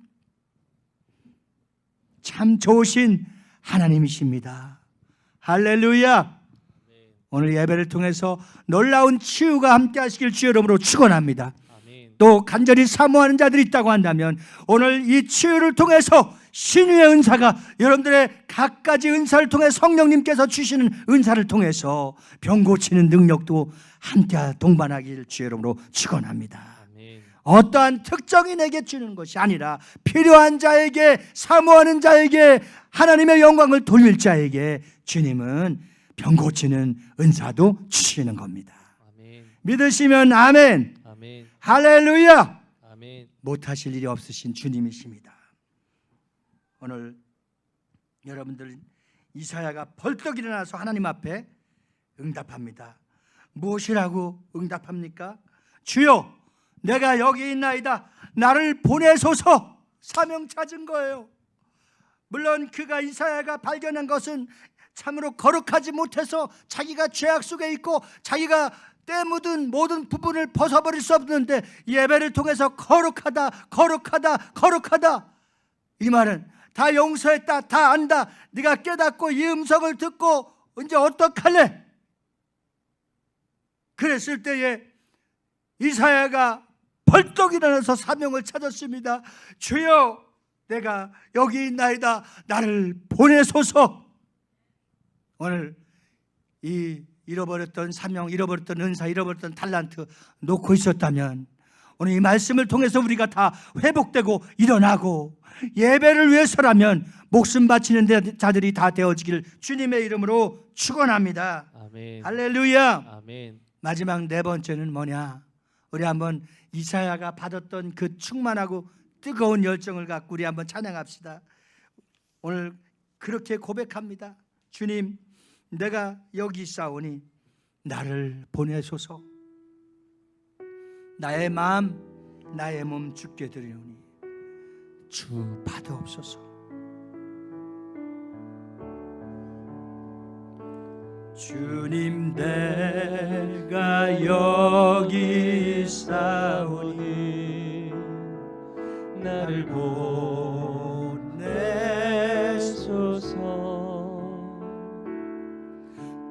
참 좋으신 하나님이십니다. 할렐루야. 오늘 예배를 통해서 놀라운 치유가 함께 하시길 주의 이름으로 축원합니다. 또 간절히 사모하는 자들이 있다고 한다면 오늘 이 치유를 통해서 신유의 은사가 여러분들의 각가지 은사를 통해 성령님께서 주시는 은사를 통해서 병 고치는 능력도 함께 동반하길 주의 이름으로 축원합니다. 어떠한 특정인에게 주는 것이 아니라 필요한 자에게, 사모하는 자에게, 하나님의 영광을 돌릴 자에게 주님은 병 고치는 은사도 주시는 겁니다. 아멘. 믿으시면 아멘. 아멘. 할렐루야. 아멘. 못하실 일이 없으신 주님이십니다. 오늘 여러분들 이사야가 벌떡 일어나서 하나님 앞에 응답합니다. 무엇이라고 응답합니까? 주여, 내가 여기 있나이다. 나를 보내소서. 사명 찾은 거예요. 물론 그가 이사야가 발견한 것은 참으로 거룩하지 못해서 자기가 죄악 속에 있고 자기가 때 묻은 모든 부분을 벗어버릴 수 없는데 예배를 통해서 거룩하다 거룩하다 거룩하다, 이 말은 다 용서했다, 다 안다, 네가 깨닫고 이 음성을 듣고 이제 어떡할래? 그랬을 때에 이사야가 벌떡 일어나서 사명을 찾았습니다. 주여, 내가 여기 있나이다. 나를 보내소서. 오늘 이 잃어버렸던 사명, 잃어버렸던 은사, 잃어버렸던 달란트 놓고 있었다면 오늘 이 말씀을 통해서 우리가 다 회복되고 일어나고 예배를 위해서라면 목숨 바치는 자들이 다 되어지길 주님의 이름으로 축원합니다. 아멘. 할렐루야. 아멘. 마지막 네 번째는 뭐냐? 우리 한번 이사야가 받았던 그 충만하고 뜨거운 열정을 갖고 우리 한번 찬양합시다. 오늘 그렇게 고백합니다. 주님, 내가 여기 있사오니 나를 보내소서. 나의 마음 나의 몸 주께 드리오니 주 받으옵소서. 주님, 내가 여기 있사오니 나를 보내소서.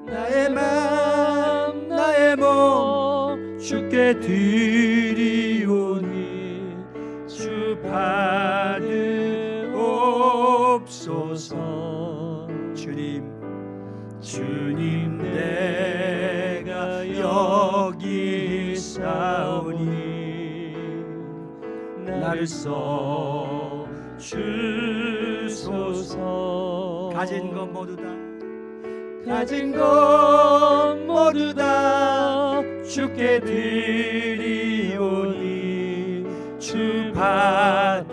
나의 마음 나의 몸 주께 드리오니 주 받으옵소서. 주님, 내가 여기 있사오니 나를 써 주소서. 가진 것 모두 다 주께 드리오니 주 받으옵소서.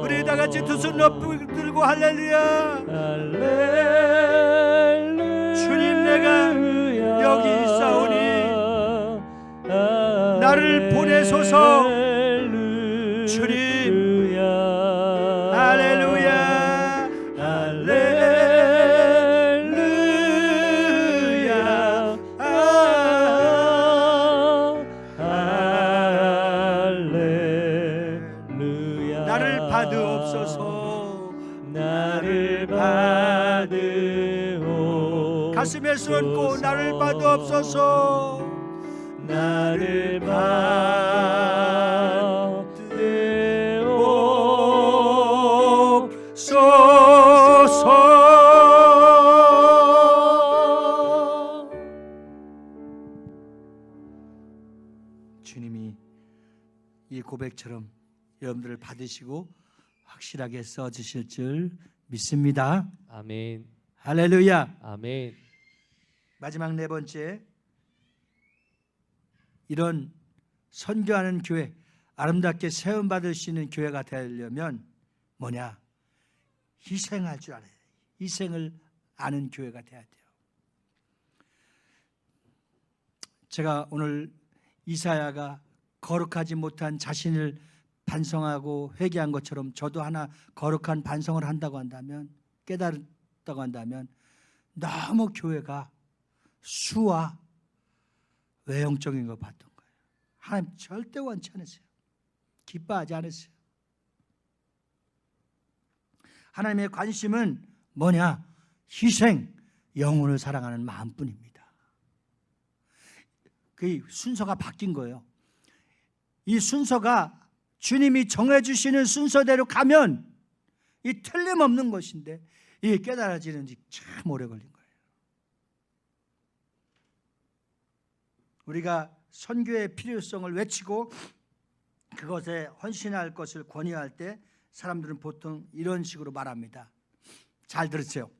우리 다 같이 두 손 높이 들고 할렐루야. 할렐루야. 주님, 내가 여기 있사오니 나를 보내소서. 주님, 할렐루야. 할렐루야. 할렐루야. 나를 받으옵소서. 나를 받으옵소서. 가슴에 손고 나를 받으옵소서. 나를 받으옵소서. 주님이 이 고백처럼 여러분들을 받으시고 확실하게 써주실 줄 믿습니다. 아멘. 할렐루야. 아멘. 마지막 네 번째, 이런 선교하는 교회, 아름답게 세움받을 수 있는 교회가 되려면 뭐냐? 희생할 줄 알아야 돼요. 희생을 아는 교회가 돼야 돼요. 제가 오늘 이사야가 거룩하지 못한 자신을 반성하고 회개한 것처럼 저도 하나 거룩한 반성을 한다고 한다면, 깨달았다고 한다면, 너무 교회가 수와 외형적인 걸 봤던 거예요. 하나님 절대 원치 않으세요. 기뻐하지 않으세요. 하나님의 관심은 뭐냐? 희생, 영혼을 사랑하는 마음뿐입니다. 그 순서가 바뀐 거예요. 이 순서가 주님이 정해주시는 순서대로 가면 이 틀림없는 것인데, 이게 깨달아지는 지 참 오래 걸린 거예요. 우리가 선교의 필요성을 외치고 그것에 헌신할 것을 권유할 때 사람들은 보통 이런 식으로 말합니다. 잘 들으세요.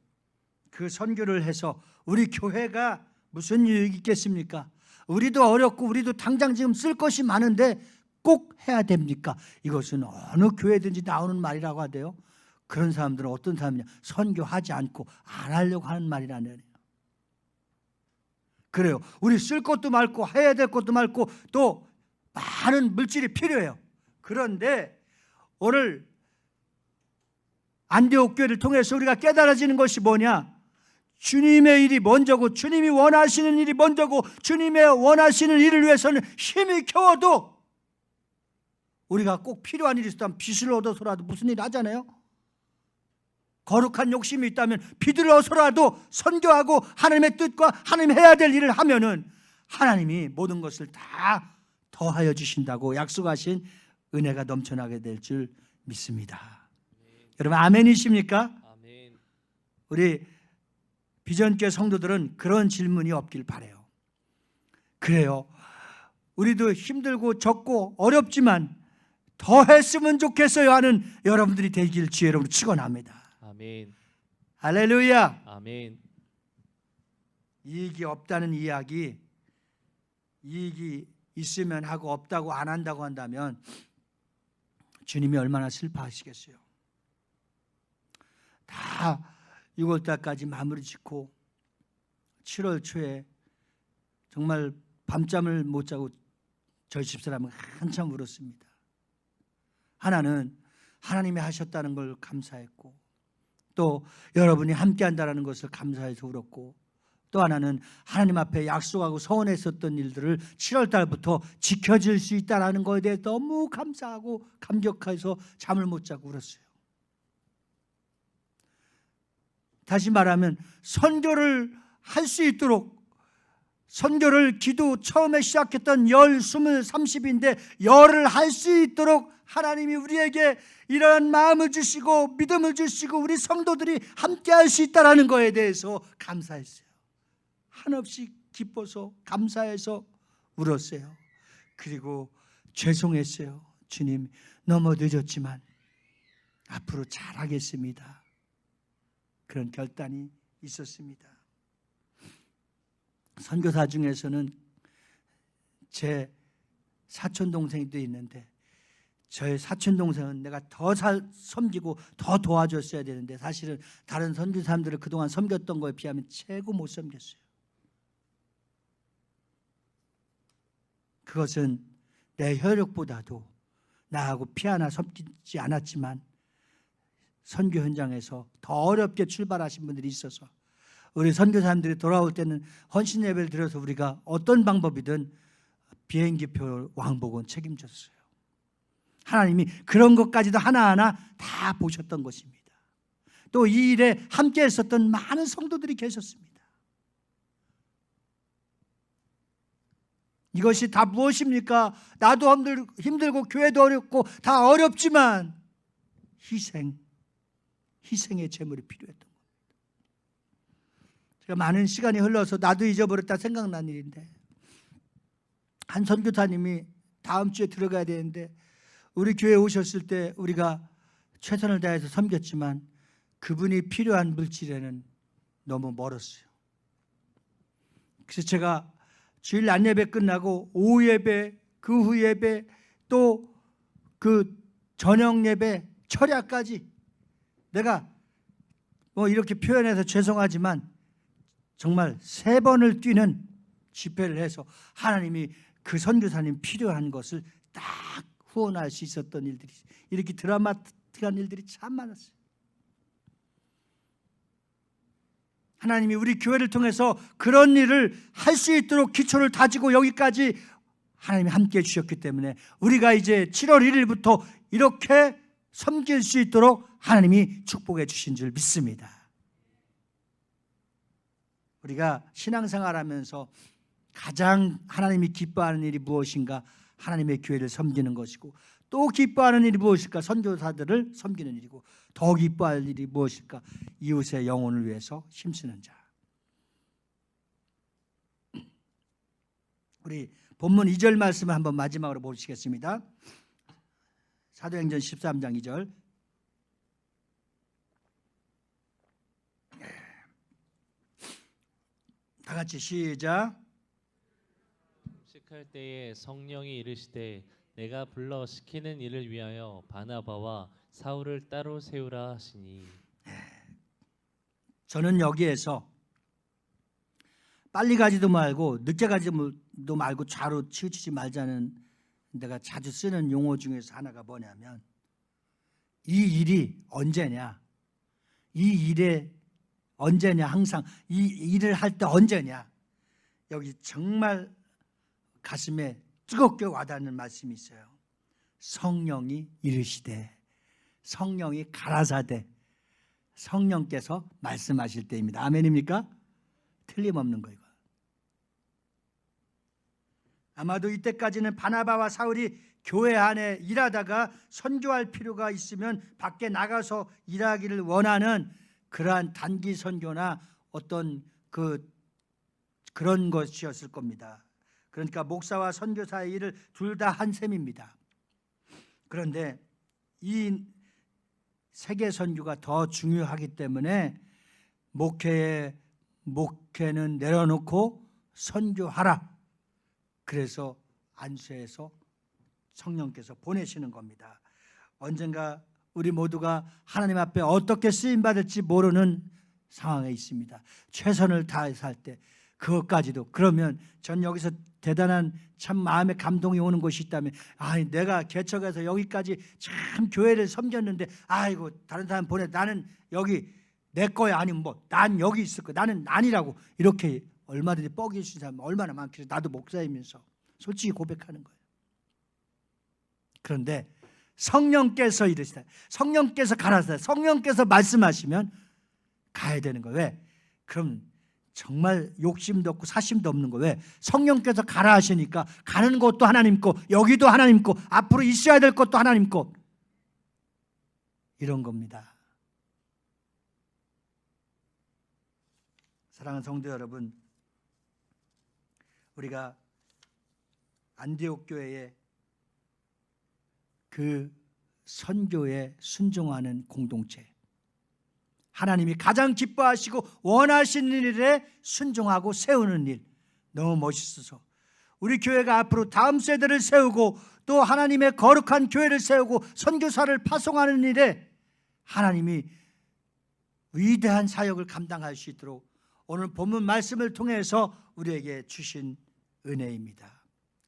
그 선교를 해서 우리 교회가 무슨 유익이 있겠습니까? 우리도 어렵고 우리도 당장 지금 쓸 것이 많은데 꼭 해야 됩니까? 이것은 어느 교회든지 나오는 말이라고 하대요. 그런 사람들은 어떤 사람이냐? 선교하지 않고 안 하려고 하는 말이라네요. 그래요. 우리 쓸 것도 많고 해야 될 것도 많고 또 많은 물질이 필요해요. 그런데 오늘 안디옥 교회를 통해서 우리가 깨달아지는 것이 뭐냐? 주님의 일이 먼저고 주님이 원하시는 일이 먼저고 주님의 원하시는 일을 위해서는 힘이 겨워도 우리가 꼭 필요한 일이 있다면 빚을 얻어서라도 무슨 일 하잖아요. 거룩한 욕심이 있다면 빚을 얻어서라도 선교하고 하나님의 뜻과 하나님 해야 될 일을 하면은 하나님이 모든 것을 다 더하여 주신다고 약속하신 은혜가 넘쳐나게 될 줄 믿습니다. 여러분 아멘이십니까? 아멘. 우리 비전교회 성도들은 그런 질문이 없길 바라요. 그래요. 우리도 힘들고 적고 어렵지만 더 했으면 좋겠어요 하는 여러분들이 되길 주의 이름으로 축원합니다. 아멘. 할렐루야. 아멘. 이익이 없다는 이야기, 이익이 있으면 하고 없다고 안 한다고 한다면 주님이 얼마나 슬퍼하시겠어요. 다 6월달까지 마무리 짓고 7월 초에 정말 밤잠을 못 자고 저희 집사람은 한참 울었습니다. 하나는 하나님이 하셨다는 걸 감사했고, 또 여러분이 함께 한다는 것을 감사해서 울었고, 또 하나는 하나님 앞에 약속하고 서원했었던 일들을 7월 달부터 지켜질 수 있다는 것에 대해 너무 감사하고 감격해서 잠을 못 자고 울었어요. 다시 말하면 선교를 할 수 있도록, 선교를 기도 처음에 시작했던 10, 20, 30인데 열을 할 수 있도록 하나님이 우리에게 이러한 마음을 주시고 믿음을 주시고 우리 성도들이 함께 할 수 있다는 것에 대해서 감사했어요. 한없이 기뻐서 감사해서 울었어요. 그리고 죄송했어요. 주님, 너무 늦었지만 앞으로 잘하겠습니다. 그런 결단이 있었습니다. 선교사 중에서는 제 사촌 동생도 있는데, 저의 사촌 동생은 내가 더 섬기고 더 도와줬어야 되는데 사실은 다른 선교사님들을 그동안 섬겼던 거에 비하면 최고 못 섬겼어요. 그것은 내 혈육보다도 나하고 피 하나 섞이지 않았지만 선교 현장에서 더 어렵게 출발하신 분들이 있어서 우리 선교사님들이 돌아올 때는 헌신 예배를 드려서 우리가 어떤 방법이든 비행기표 왕복은 책임졌어요. 하나님이 그런 것까지도 하나하나 다 보셨던 것입니다. 또 이 일에 함께 했었던 많은 성도들이 계셨습니다. 이것이 다 무엇입니까? 나도 힘들고 교회도 어렵고 다 어렵지만 희생의 제물이 필요했던 겁니다. 제가 많은 시간이 흘러서 나도 잊어버렸다 생각난 일인데, 한 선교사님이 다음 주에 들어가야 되는데 우리 교회에 오셨을 때 우리가 최선을 다해서 섬겼지만 그분이 필요한 물질에는 너무 멀었어요. 그래서 제가 주일 낮 예배 끝나고 오후 예배, 그 후 예배, 또 그 저녁 예배, 철야까지 내가 뭐 이렇게 표현해서 죄송하지만 정말 3번을 뛰는 집회를 해서 하나님이 그 선교사님 필요한 것을 딱 후원할 수 있었던 일들이, 이렇게 드라마틱한 일들이 참 많았어요. 하나님이 우리 교회를 통해서 그런 일을 할 수 있도록 기초를 다지고 여기까지 하나님이 함께해 주셨기 때문에 우리가 이제 7월 1일부터 이렇게 섬길 수 있도록 하나님이 축복해 주신 줄 믿습니다. 우리가 신앙생활하면서 가장 하나님이 기뻐하는 일이 무엇인가? 하나님의 교회를 섬기는 것이고, 또 기뻐하는 일이 무엇일까? 선교사들을 섬기는 일이고, 더 기뻐할 일이 무엇일까? 이웃의 영혼을 위해서 힘쓰는 자. 우리 본문 2절 말씀을 한번 마지막으로 보시겠습니다. 사도행전 13장 2절. 다 같이 시작. 음식할 때에 성령이 이르시되 내가 불러 시키는 일을 위하여 바나바와 사울을 따로 세우라 하시니. 저는 여기에서 빨리 가지도 말고 늦게 가지도 말고 좌로 치우치지 말자는 내가 자주 쓰는 용어 중에서 하나가 뭐냐면, 이 일이 언제냐, 이 일에 언제냐, 항상 이 일을 할 때 언제냐. 여기 정말 가슴에 뜨겁게 와닿는 말씀이 있어요. 성령이 이르시되, 성령이 가라사대, 성령께서 말씀하실 때입니다. 아멘입니까? 틀림없는 거예요. 아마도 이때까지는 바나바와 사울이 교회 안에 일하다가 선교할 필요가 있으면 밖에 나가서 일하기를 원하는 그러한 단기 선교나 어떤 그런 것이었을 겁니다. 그러니까 목사와 선교사의 일을 둘 다 한 셈입니다. 그런데 이 세계 선교가 더 중요하기 때문에 목회는 내려놓고 선교하라. 그래서 안수해서 성령께서 보내시는 겁니다. 언젠가 우리 모두가 하나님 앞에 어떻게 쓰임받을지 모르는 상황에 있습니다. 최선을 다해서 할 때 그것까지도, 그러면 전 여기서 대단한 참 마음의 감동이 오는 것이 있다면, 내가 개척해서 여기까지 참 교회를 섬겼는데 아이고 다른 사람 보내, 나는 여기 내 거야, 아니면 난 여기 있을 거야, 나는 아니라고, 이렇게 얼마든지 뻐길 수 있는 사람 얼마나 많겠어요. 나도 목사이면서 솔직히 고백하는 거예요. 그런데 성령께서 이르시다, 성령께서 가라사대, 성령께서 말씀하시면 가야 되는 거예요. 왜? 그럼 정말 욕심도 없고 사심도 없는 거예요. 왜? 성령께서 가라 하시니까 가는 곳도 하나님 거, 여기도 하나님 거, 앞으로 있어야 될 것도 하나님 거, 이런 겁니다. 사랑하는 성도 여러분, 우리가 안디옥 교회의 그 선교에 순종하는 공동체, 하나님이 가장 기뻐하시고 원하시는 일에 순종하고 세우는 일, 너무 멋있어서 우리 교회가 앞으로 다음 세대를 세우고 또 하나님의 거룩한 교회를 세우고 선교사를 파송하는 일에 하나님이 위대한 사역을 감당할 수 있도록 오늘 본문 말씀을 통해서 우리에게 주신 은혜입니다.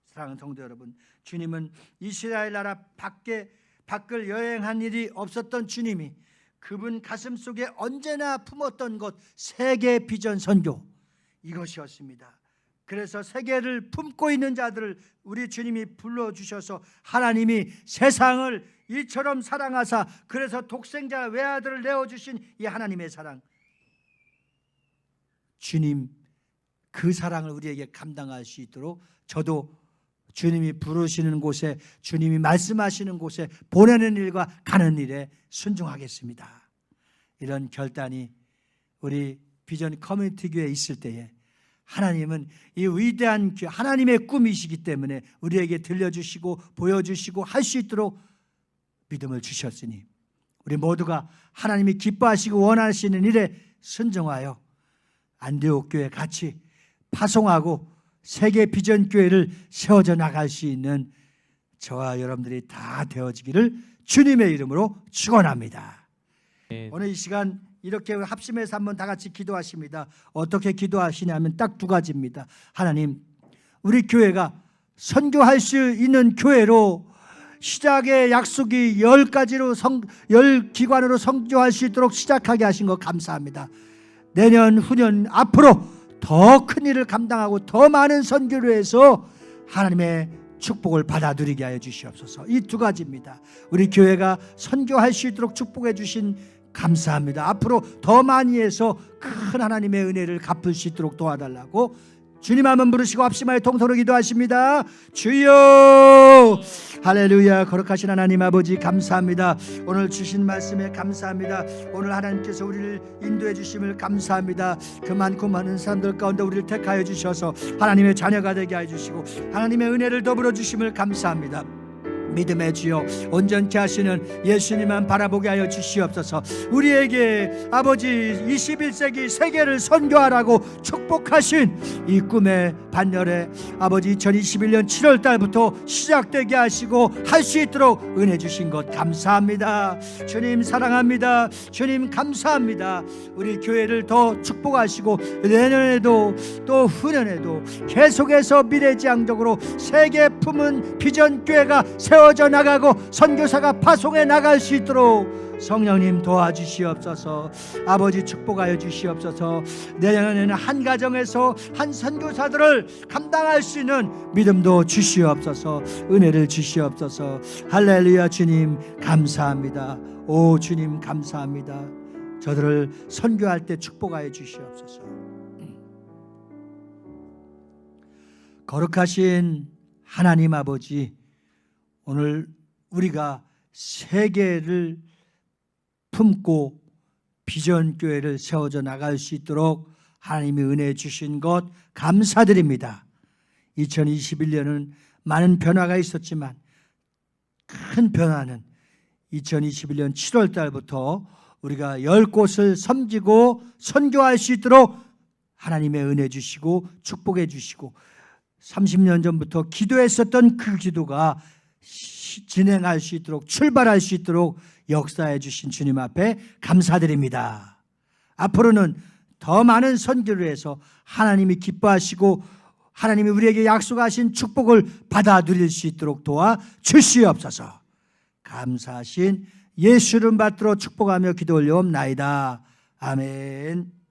사랑하는 성도 여러분, 주님은 이스라엘 나라 밖을 여행한 일이 없었던 주님이 그분 가슴 속에 언제나 품었던 것, 세계 비전 선교, 이것이었습니다. 그래서 세계를 품고 있는 자들을 우리 주님이 불러주셔서 하나님이 세상을 이처럼 사랑하사 그래서 독생자 외아들을 내어주신 이 하나님의 사랑, 주님 그 사랑을 우리에게 감당할 수 있도록 저도 주님이 부르시는 곳에, 주님이 말씀하시는 곳에 보내는 일과 가는 일에 순종하겠습니다. 이런 결단이 우리 비전 커뮤니티 교회에 있을 때에 하나님은 이 위대한 하나님의 꿈이시기 때문에 우리에게 들려주시고 보여주시고 할 수 있도록 믿음을 주셨으니 우리 모두가 하나님이 기뻐하시고 원하시는 일에 순종하여 안디옥 교회 같이 파송하고 세계 비전 교회를 세워져 나갈 수 있는 저와 여러분들이 다 되어지기를 주님의 이름으로 축원합니다. 오늘 이 시간 이렇게 합심해서 한번 다 같이 기도하십니다. 어떻게 기도하시냐면 딱 두 가지입니다. 하나님, 우리 교회가 선교할 수 있는 교회로 시작의 약속이 10가지로 10기관으로 선교할 수 있도록 시작하게 하신 것 감사합니다. 내년 후년 앞으로 더 큰 일을 감당하고 더 많은 선교를 해서 하나님의 축복을 받아 누리게 하여 주시옵소서. 이 두 가지입니다. 우리 교회가 선교할 수 있도록 축복해 주신 감사합니다. 앞으로 더 많이 해서 큰 하나님의 은혜를 갚을 수 있도록 도와달라고 주님 한번 부르시고 합심하여 통성으로 기도하십니다. 주여, 할렐루야. 거룩하신 하나님 아버지 감사합니다. 오늘 주신 말씀에 감사합니다. 오늘 하나님께서 우리를 인도해 주심을 감사합니다. 그 많고 많은 사람들 가운데 우리를 택하여 주셔서 하나님의 자녀가 되게 해 주시고 하나님의 은혜를 더불어 주심을 감사합니다. 믿음의 주여, 온전케 하시는 예수님만 바라보게 하여 주시옵소서. 우리에게 아버지 21세기 세계를 선교하라고 축복하신 이 꿈의 반열에 아버지 2021년 7월 달부터 시작되게 하시고 할 수 있도록 은혜 주신 것 감사합니다. 주님 사랑합니다. 주님 감사합니다. 우리 교회를 더 축복하시고 내년에도 또 후년에도 계속해서 미래지향적으로 세계 품은 비전 교회가 세워져 나가고 선교사가 파송해 나갈 수 있도록 성령님 도와주시옵소서. 아버지 축복하여 주시옵소서. 내년에는 한 가정에서 한 선교사들을 감당할 수 있는 믿음도 주시옵소서. 은혜를 주시옵소서. 할렐루야. 주님 감사합니다. 오 주님 감사합니다. 저들을 선교할 때 축복하여 주시옵소서. 거룩하신 하나님 아버지, 오늘 우리가 세계를 품고 비전교회를 세워져 나갈 수 있도록 하나님이 은혜 주신 것 감사드립니다. 2021년은 많은 변화가 있었지만 큰 변화는 2021년 7월 달부터 우리가 10곳을 섬기고 선교할 수 있도록 하나님의 은혜 주시고 축복해 주시고 30년 전부터 기도했었던 그 기도가 진행할 수 있도록 출발할 수 있도록 역사해 주신 주님 앞에 감사드립니다. 앞으로는 더 많은 선교를 해서 하나님이 기뻐하시고 하나님이 우리에게 약속하신 축복을 받아 누릴 수 있도록 도와 주시옵소서. 감사하신 예수 이름 받들어 축복하며 기도 올려옵나이다. 아멘.